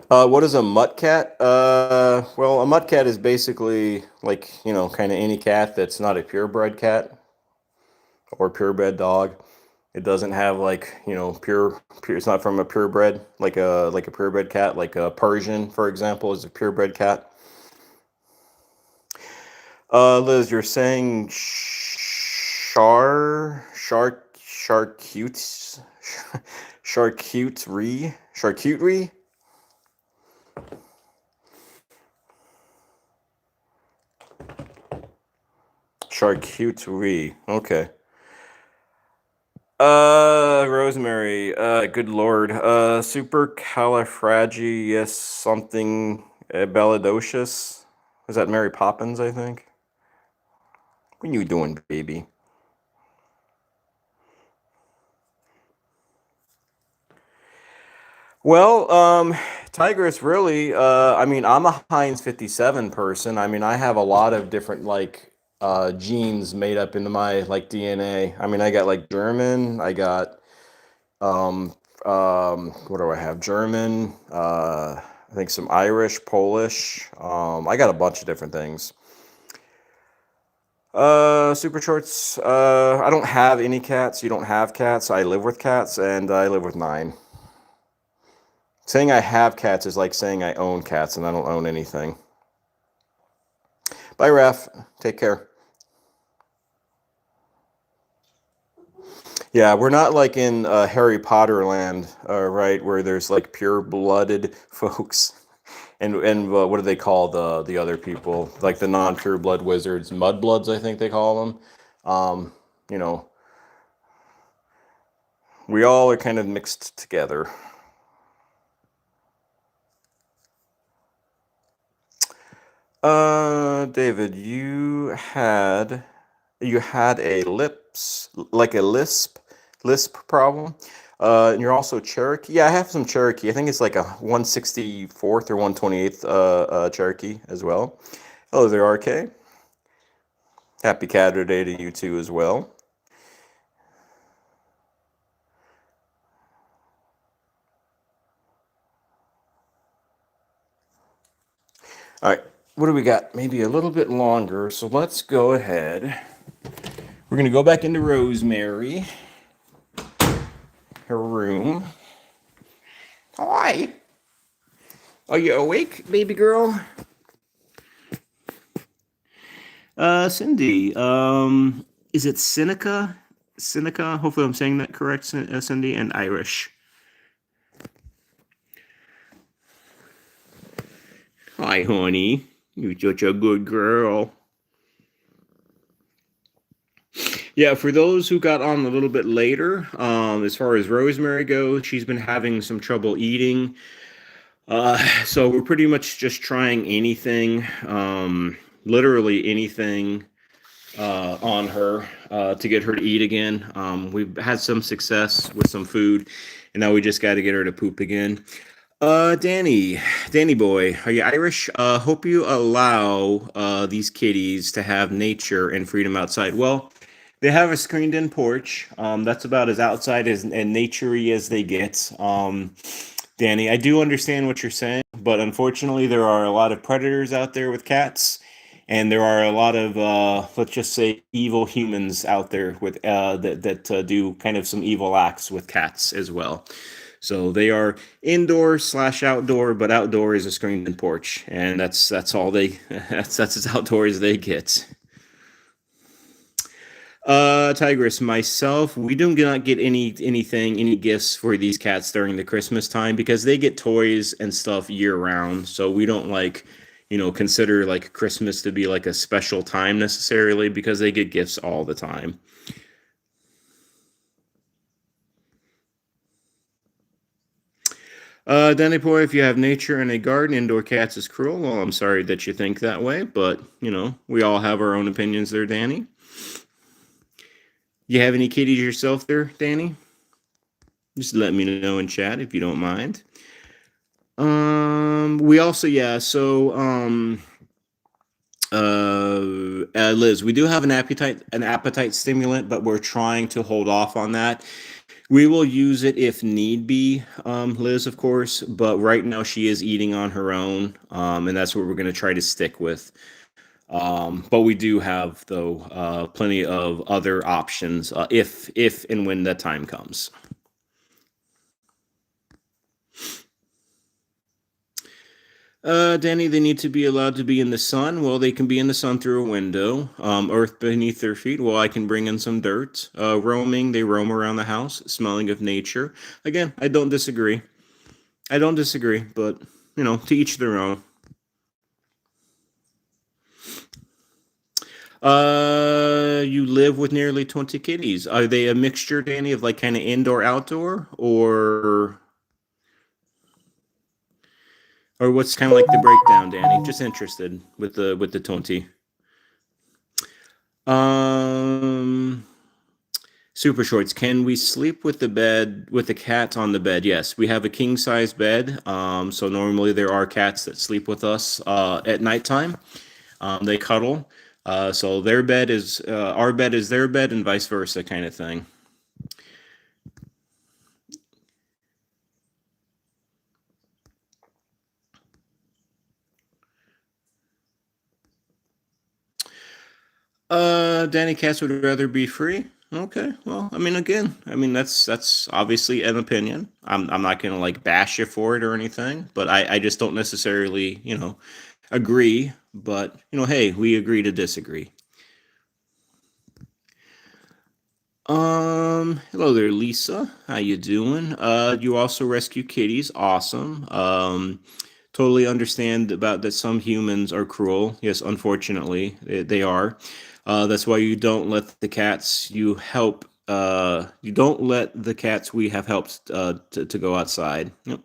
What is a mutt cat? Well, a mutt cat is basically like, kind of any cat that's not a purebred cat. or purebred dog. It doesn't have like, pure. It's not from a purebred, like a purebred cat, like a Persian, for example, is a purebred cat. Liz, you're saying charcutes, charcuterie. Charcuterie. Okay. Rosemary. Good lord. Supercalifragilistic something balladocious. Is that Mary Poppins? I think. What are you doing, baby? Well, Tigress, really. I mean, I'm a Heinz 57 person. I mean, I have a lot of different like genes made up into my like DNA. I mean, I got like German. I got um what do I have? German. I think some Irish, Polish. I got a bunch of different things. Super shorts. I don't have any cats. You don't have cats. I live with cats, and I live with 9. Saying I have cats is like saying I own cats, and I don't own anything. Bye, Raf. Take care. Yeah, we're not like in Harry Potter land, right, where there's like pure-blooded folks. And what do they call the other people? Like the non-pure blood wizards, mudbloods, I think they call them. Um, you know, we all are kind of mixed together. David, you had a lisp problem. And you're also Cherokee. Yeah, I have some Cherokee. I think it's like a 164th or 128th Cherokee as well. Hello there, RK. Happy Saturday to you too as well. All right, what do we got? Maybe a little bit longer. So let's go ahead. We're gonna go back into Rosemary, her room. Hi. Are you awake, baby girl? Cindy. Is it Seneca? Seneca. Hopefully, I'm saying that correct, Cindy. And Irish. Hi, honey. You're such a good girl. Yeah, for those who got on a little bit later, as far as Rosemary goes, she's been having some trouble eating. So we're pretty much just trying anything, literally anything, on her to get her to eat again. We've had some success with some food, and now we just got to get her to poop again. Danny boy, are you Irish? Hope you allow these kitties to have nature and freedom outside. Well, they have a screened-in porch. That's about as outside as and naturey as they get. Danny, I do understand what you're saying, but unfortunately, there are a lot of predators out there with cats, and there are a lot of let's just say evil humans out there with that do kind of some evil acts with cats as well. So they are indoor slash outdoor, but outdoor is a screened-in porch, and that's all they that's as outdoor as they get. Tigress, myself, we do not get any gifts for these cats during the Christmas time because they get toys and stuff year round. So we don't like, consider like Christmas to be like a special time necessarily because they get gifts all the time. Danny boy, if you have nature and a garden, indoor cats is cruel. Well, I'm sorry that you think that way, but we all have our own opinions there, Danny. You have any kitties yourself there, Danny? Just let me know in chat if you don't mind. We also, yeah, so Liz, we do have an appetite stimulant, but we're trying to hold off on that. We will use it if need be, Liz, of course, but right now she is eating on her own, and that's what we're going to try to stick with. But we do have, though, plenty of other options if and when that time comes. Danny, they need to be allowed to be in the sun. Well, they can be in the sun through a window. Earth beneath their feet. Well, I can bring in some dirt. Roaming, they roam around the house, smelling of nature. Again, I don't disagree. I don't disagree, but to each their own. You live with nearly 20 kitties. Are they a mixture, Danny, of like kind of indoor outdoor, or what's kind of like the breakdown, Danny? Just interested with the 20. Um Super shorts. Can we sleep with the cat on the bed? Yes, we have a king size bed. So normally there are cats that sleep with us at nighttime. They cuddle. So their bed is our bed is their bed, and vice versa, kind of thing. Danny cats would rather be free. Okay, well, I mean, again, I mean that's obviously an opinion. I'm not gonna like bash you for it or anything, but I just don't necessarily agree. But hey, we agree to disagree. Hello there, Lisa. How you doing? You also rescue kitties. Awesome. Totally understand about that some humans are cruel. Yes, unfortunately, they are. That's why you don't let the cats you help. You don't let the cats we have helped to go outside. Yep.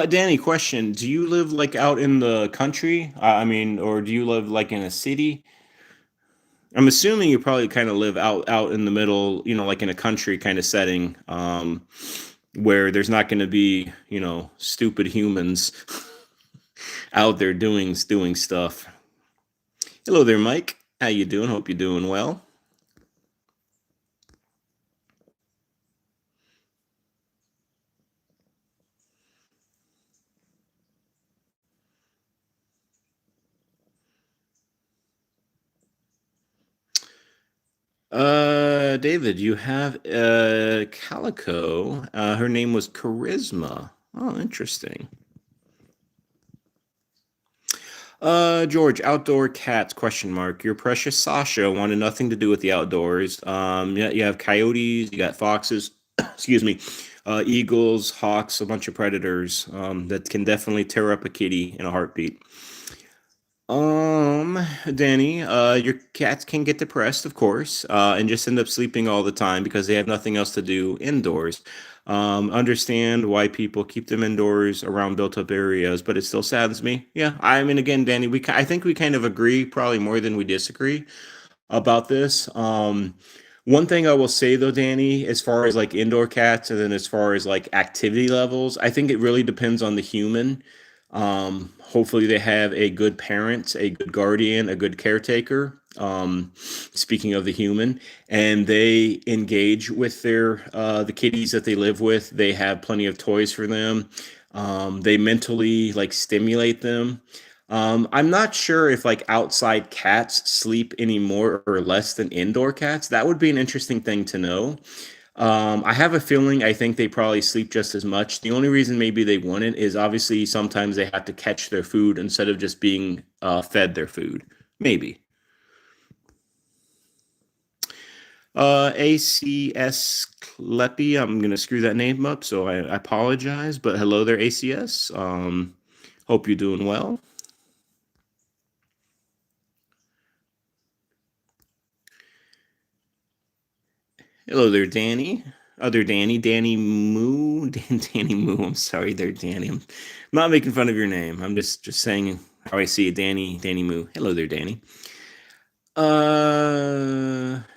Danny, question: do you live like out in the country? I mean, or do you live like in a city? I'm assuming you probably kind of live out in the middle, like in a country kind of setting, where there's not going to be, stupid humans out there doing stuff. Hello there, Mike. How you doing? Hope you're doing well. David, you have calico. Her name was Charisma. Oh, interesting. George, outdoor cats, question mark. Your precious Sasha wanted nothing to do with the outdoors. Yeah, you have coyotes, you got foxes, excuse me, eagles, hawks, a bunch of predators, that can definitely tear up a kitty in a heartbeat. Danny, your cats can get depressed, of course, and just end up sleeping all the time because they have nothing else to do indoors. Understand why people keep them indoors around built-up areas, but it still saddens me. Yeah, I mean, again, Danny, I think we kind of agree, probably more than we disagree about this. One thing I will say though, Danny, as far as like indoor cats and then as far as like activity levels, I think it really depends on the human. Hopefully they have a good parent, a good guardian, a good caretaker. Speaking of the human, and they engage with the kitties that they live with. They have plenty of toys for them. They mentally like stimulate them. I'm not sure if like outside cats sleep any more or less than indoor cats. That would be an interesting thing to know. I have a feeling I think they probably sleep just as much. The only reason maybe they wouldn't is obviously sometimes they have to catch their food instead of just being fed their food. Maybe. ACS Kleppy, I'm gonna screw that name up, so I apologize. But hello there, ACS. Hope you're doing well. Hello there, Danny. Other Danny, Danny Moo, Danny Moo. I'm sorry there, Danny. I'm not making fun of your name. I'm just saying how I see it, Danny Moo. Hello there, Danny.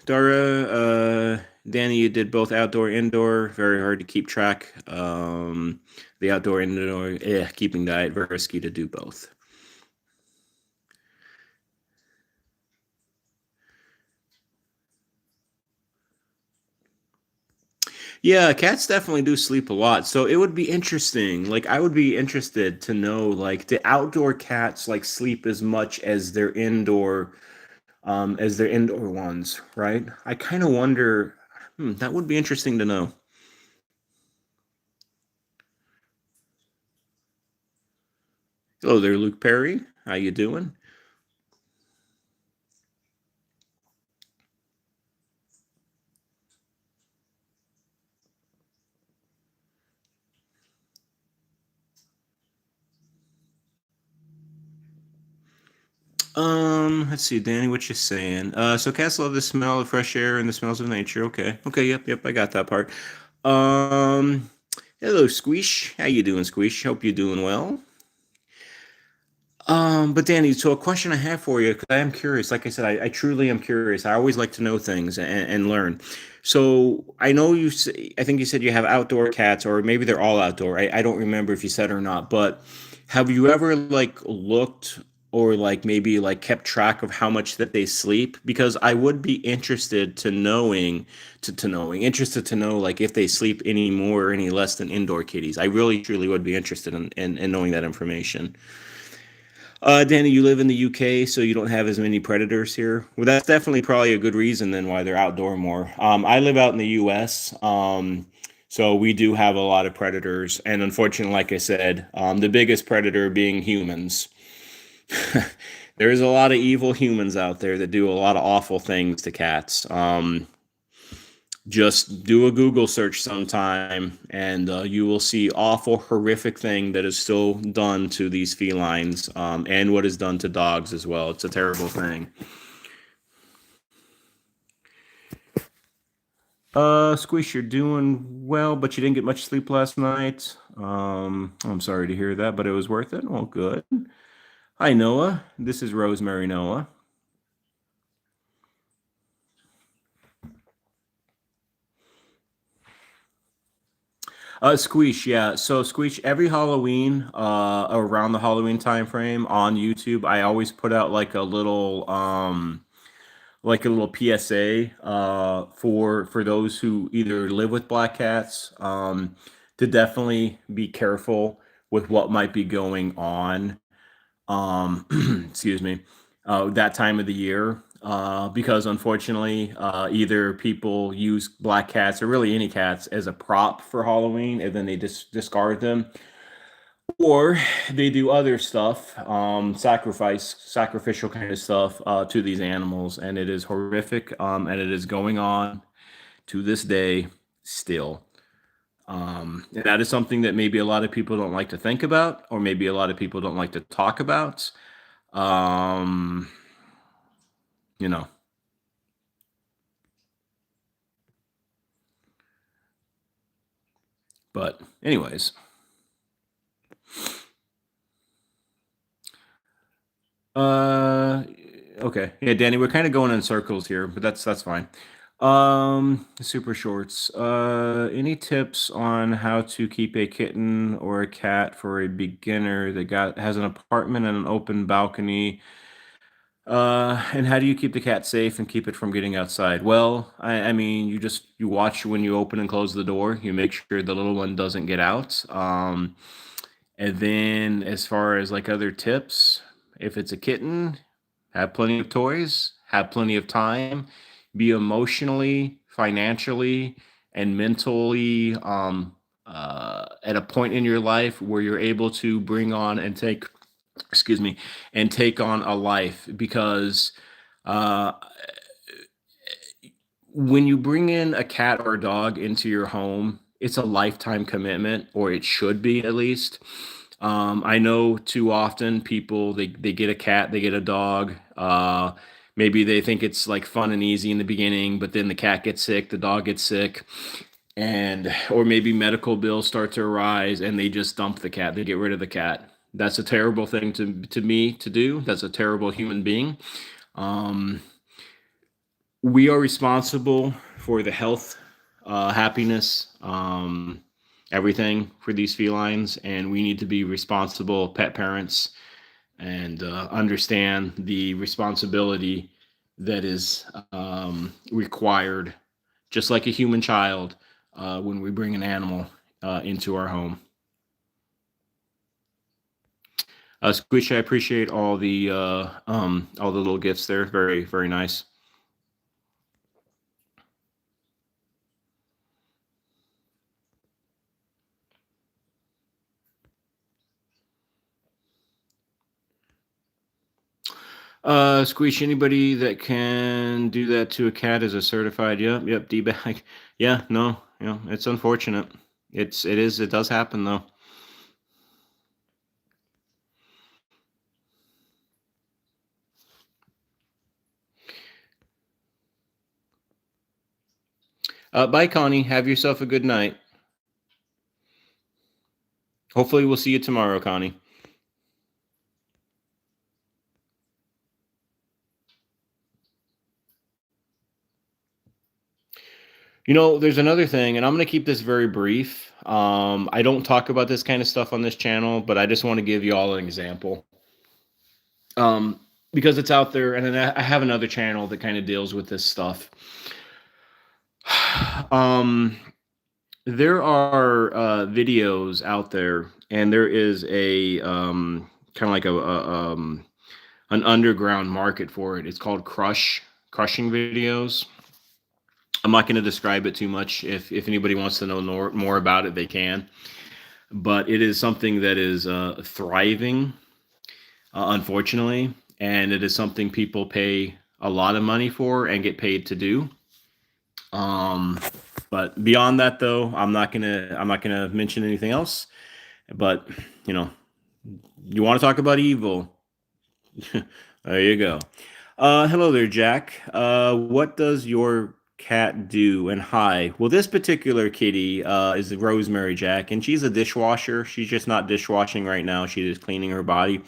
Dara, Danny, you did both outdoor, indoor. Very hard to keep track. The outdoor, indoor, keeping diet. Very risky to do both. Yeah, cats definitely do sleep a lot. So it would be interesting. Like I would be interested to know like the outdoor cats like sleep as much as their indoor ones, right? I kind of wonder, that would be interesting to know. Hello there, Luke Perry. How you doing? Let's see, Danny, what you saying? So cats love the smell of fresh air and the smells of nature. Okay. Okay, yep, I got that part. Um, hello, Squeesh. How you doing, Squeesh? Hope you're doing well. But Danny, so a question I have for you, because I am curious. Like I said, I truly am curious. I always like to know things and learn. So I know I think you said you have outdoor cats, or maybe they're all outdoor. I don't remember if you said or not, but have you ever like looked or like maybe like kept track of how much that they sleep? Because I would be interested interested to know like if they sleep any more or any less than indoor kitties. I really truly would be interested in knowing that information. Danny, you live in the UK, so you don't have as many predators here. Well, that's definitely probably a good reason then why they're outdoor more. I live out in the US, so we do have a lot of predators, and unfortunately, like I said, the biggest predator being humans. There's a lot of evil humans out there that do a lot of awful things to cats. Just do a Google search sometime, and you will see awful, horrific thing that is still done to these felines, and what is done to dogs as well. It's a terrible thing. Squish, you're doing well, but you didn't get much sleep last night. I'm sorry to hear that, but it was worth it. Well, good. Hi, Noah. This is Rosemary Noah. Squeesh, yeah. So Squeesh, every Halloween, around the Halloween time frame on YouTube, I always put out like a little PSA, for those who either live with black cats, to definitely be careful with what might be going on, excuse me, that time of the year, because unfortunately, either people use black cats or really any cats as a prop for Halloween and then they just discard them, or they do other stuff, sacrificial kind of stuff, to these animals, and it is horrific, and it is going on to this day still. And that is something that maybe a lot of people don't like to think about, or maybe a lot of people don't like to talk about. Um, you know, but anyways, uh, okay, yeah, Danny, we're kind of going in circles here, but that's fine. Super shorts. Any tips on how to keep a kitten or a cat for a beginner that got has an apartment and an open balcony? And how do you keep the cat safe and keep it from getting outside? Well, I mean, you watch when you open and close the door. You make sure the little one doesn't get out. And then as far as like other tips, if it's a kitten, have plenty of toys, have plenty of time, be emotionally, financially, and mentally, at a point in your life where you're able to bring on and take, excuse me, and take on a life, because uh, when you bring in a cat or a dog into your home, it's a lifetime commitment, or it should be at least. I know too often people they get a cat, they get a dog. Maybe they think it's like fun and easy in the beginning, but then the cat gets sick, the dog gets sick, and or maybe medical bills start to arise, and they just dump the cat. They get rid of the cat. That's a terrible thing to me to do. That's a terrible human being. Um, we are responsible for the health, happiness, everything for these felines, and we need to be responsible pet parents and understand the responsibility that is required, just like a human child, when we bring an animal into our home. Squish, I appreciate all the little gifts there. Very, very nice. Squish, anybody that can do that to a cat is a certified, yep, D-bag. Yeah, no, it's unfortunate. It does happen though. Bye, Connie. Have yourself a good night. Hopefully we'll see you tomorrow, Connie. There's another thing, and I'm going to keep this very brief. I don't talk about this kind of stuff on this channel, but I just want to give you all an example. Because it's out there, and then I have another channel that kind of deals with this stuff. There are videos out there, and there is a kind of like an underground market for it. It's called crushing videos. I'm not going to describe it too much. If anybody wants to know more about it, they can. But it is something that is thriving, unfortunately, and it is something people pay a lot of money for and get paid to do. But beyond that, though, I'm not gonna mention anything else. But you want to talk about evil? There you go. Hello there, Jack. What does your cat do? And hi. Well, this particular kitty is Rosemary, Jack, and she's a dishwasher. She's just not dishwashing right now. She is cleaning her body,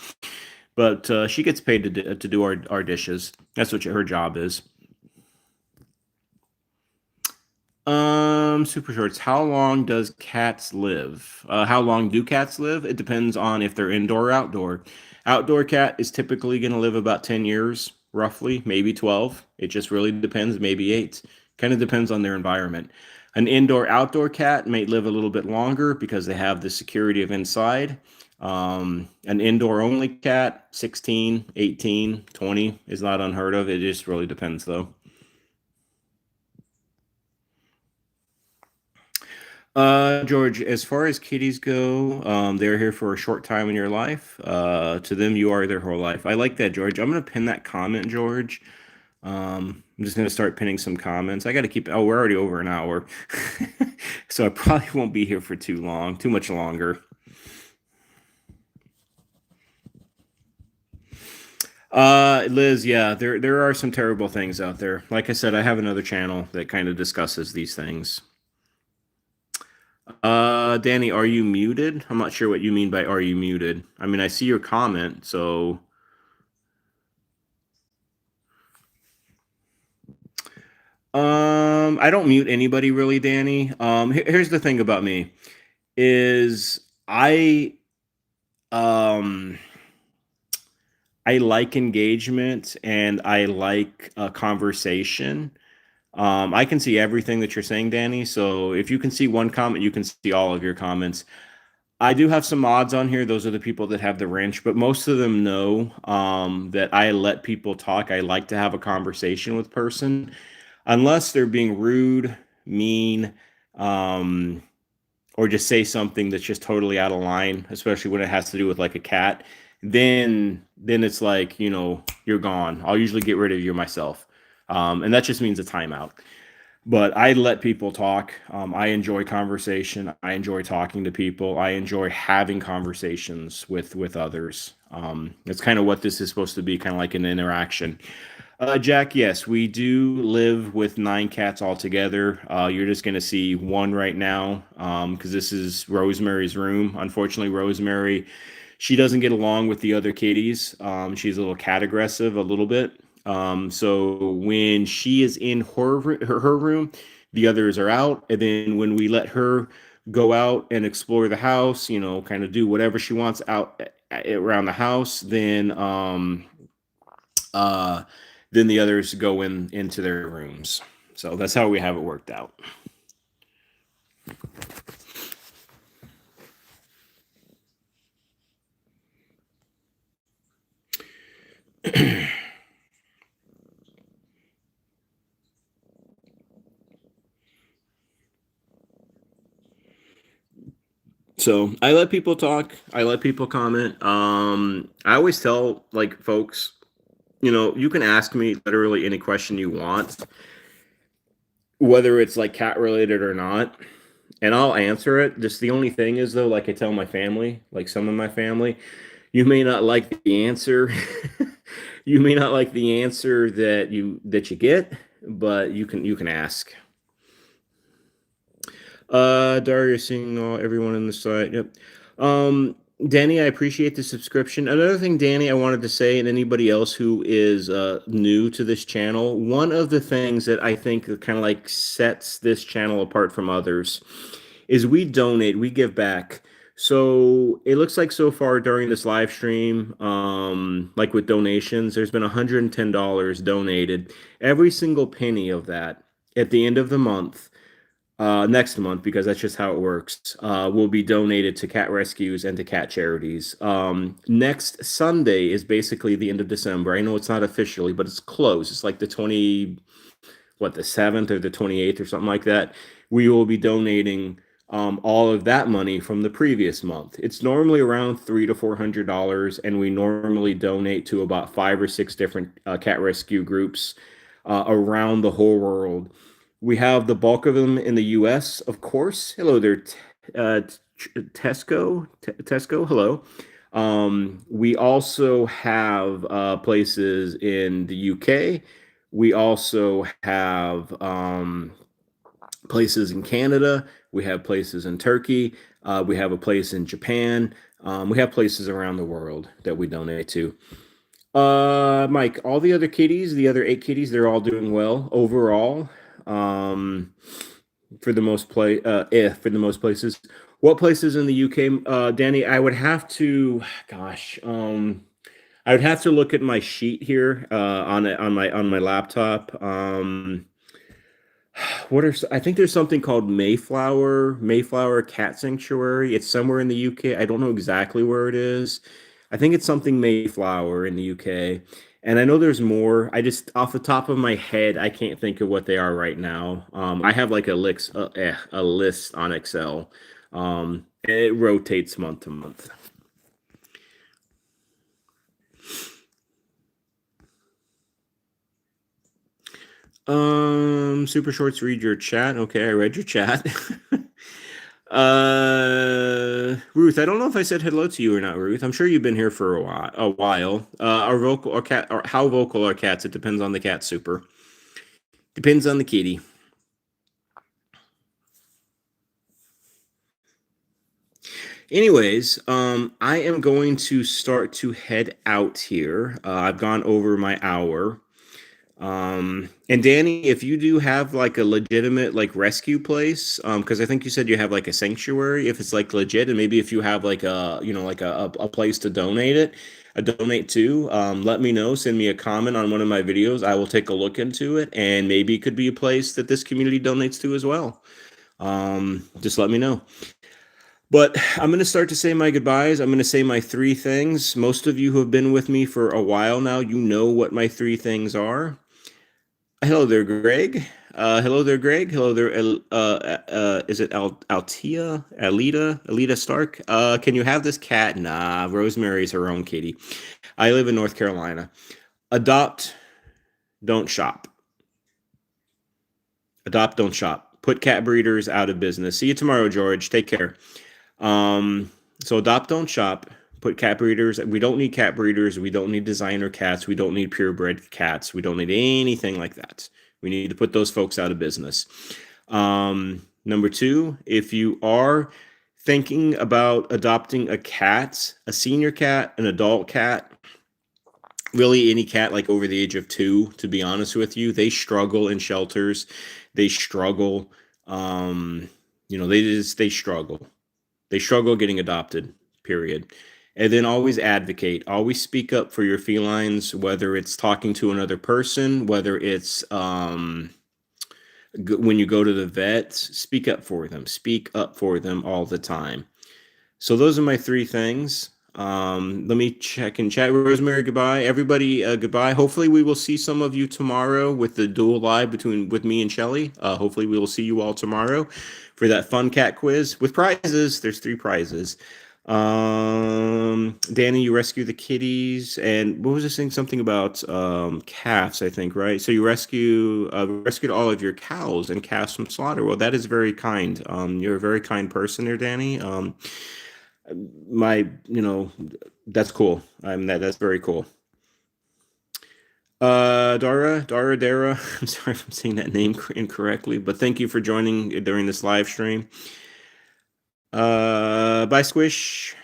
but she gets paid to do our dishes. That's what her job is. Super shorts. How long does cats live? How long do cats live? It depends on if they're indoor or outdoor. Outdoor cat is typically going to live about 10 years, roughly, maybe 12. It just really depends, maybe 8. Kind of depends on their environment. An indoor-outdoor cat may live a little bit longer because they have the security of inside. An indoor-only cat, 16, 18, 20 is not unheard of. It just really depends, though. George, as far as kitties go, they're here for a short time in your life. To them, you are their whole life. I like that, George. I'm gonna pin that comment, George. I'm just gonna start pinning some comments. I got to keep. Oh, we're already over an hour, so I probably won't be here for too much longer. Liz, yeah, there are some terrible things out there. Like I said, I have another channel that kind of discusses these things. Danny, are you muted? I'm not sure what you mean by are you muted. I mean, I see your comment, so I don't mute anybody really, Danny. Here's the thing about me is um I like engagement and I like a conversation. I can see everything that you're saying, Danny. So if you can see one comment, you can see all of your comments. I do have some mods on here. Those are the people that have the wrench, but most of them know that I let people talk. I like to have a conversation with person, unless they're being rude, mean, um, or just say something that's just totally out of line, especially when it has to do with like a cat. Then it's like, you're gone. I'll usually get rid of you myself. And that just means a timeout. But I let people talk. I enjoy conversation. I enjoy talking to people. I enjoy having conversations with others. It's kind of what this is supposed to be, kind of like an interaction. Jack, yes, we do live with 9 cats altogether. You're just going to see one right now because this is Rosemary's room. Unfortunately, Rosemary, she doesn't get along with the other kitties. She's a little cat aggressive, a little bit. So when she is in her room, the others are out. And then when we let her go out and explore the house, kind of do whatever she wants out around the house, then the others go into their rooms. So that's how we have it worked out. So I let people talk. I let people comment. I always tell like folks, you can ask me literally any question you want, whether it's like cat related or not, and I'll answer it. Just the only thing is though, like I tell my family, like some of my family, you may not like the answer. You may not like the answer that you get, but you can ask. Darius seeing everyone in the site. Yep. Um, Danny, I appreciate the subscription. Another thing, Danny, I wanted to say, and anybody else who is new to this channel, one of the things that I think kind of like sets this channel apart from others is we donate, we give back. So it looks like so far during this live stream, like with donations, there's been $110 donated. Every single penny of that at the end of the month, next month, because that's just how it works, will be donated to cat rescues and to cat charities. Next Sunday is basically the end of December. I know it's not officially, but it's close. It's like the 7th or the 28th or something like that. We will be donating all of that money from the previous month. It's normally around $300 to $400, and we normally donate to about 5 or 6 different cat rescue groups around the whole world. We have the bulk of them in the U.S., of course. Hello there, Tesco. Tesco, hello. We also have places in the UK. We also have places in Canada. We have places in Turkey. We have a place in Japan. We have places around the world that we donate to. Mike, all the other kitties, the other 8 kitties, they're all doing well overall. Um, for the for the most places. What places in the UK, Danny? I would have to, gosh, I would have to look at my sheet here on my laptop. I think there's something called Mayflower Cat Sanctuary. It's somewhere in the UK. I don't know exactly where it is. I think it's something Mayflower in the UK. And I know there's more. I just off the top of my head, I can't think of what they are right now. I have like a list on Excel. It rotates month to month. Super Shorts, read your chat. Okay, I read your chat. Ruth, I don't know if I said hello to you or not, Ruth. I'm sure you've been here for a while. How vocal are cats? It depends on the cat, Super. Depends on the kitty. Anyways, I am going to start to head out here. I've gone over my hour. And Danny, if you do have like a legitimate like rescue place, because I think you said you have like a sanctuary, if it's like legit, and maybe if you have like a place to donate to, let me know. Send me a comment on one of my videos. I will take a look into it, and maybe it could be a place that this community donates to as well. Just let me know. But I'm going to start to say my goodbyes. I'm going to say my 3 things. Most of you who have been with me for a while now, you know what my 3 things are. Hello there, Greg. Hello there, Greg. Hello there. Is it Alita Stark? Can you have this cat? Nah, Rosemary's her own kitty. I live in North Carolina. Adopt, don't shop. Adopt, don't shop. Put cat breeders out of business. See you tomorrow, George. Take care. So adopt, don't shop. Put cat breeders. We don't need cat breeders. We don't need designer cats. We don't need purebred cats. We don't need anything like that. We need to put those folks out of business. Number 2, if you are thinking about adopting a cat, a senior cat, an adult cat, really any cat like over the age of 2, to be honest with you, they struggle in shelters. They struggle. They struggle. They struggle getting adopted, period. And then always advocate, always speak up for your felines, whether it's talking to another person, whether it's when you go to the vet, speak up for them. Speak up for them all the time. So those are my three things. Let me check in chat. Rosemary, goodbye. Everybody, goodbye. Hopefully, we will see some of you tomorrow with the dual live with me and Shelly. Hopefully, we will see you all tomorrow for that fun cat quiz with prizes. There's 3 prizes. Danny, you rescue the kitties, and what was this thing? Something about calves, I think, right? So you rescued all of your cows and calves from slaughter. Well, that is very kind. You're a very kind person there, Danny. My, that's cool. That's very cool. Dara, I'm sorry if I'm saying that name incorrectly, but thank you for joining during this live stream. Bye, Squish.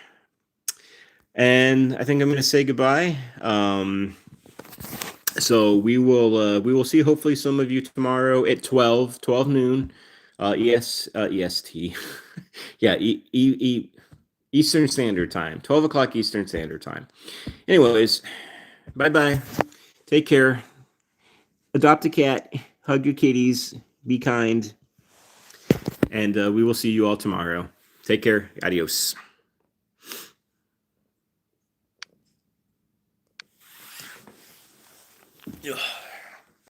And I think I'm going to say goodbye. So we will see hopefully some of you tomorrow at 12 noon, EST. Yeah, Eastern Standard Time, 12 o'clock Eastern Standard Time. Anyways, bye-bye. Take care. Adopt a cat. Hug your kitties. Be kind. And we will see you all tomorrow. Take care. Adios. Ugh.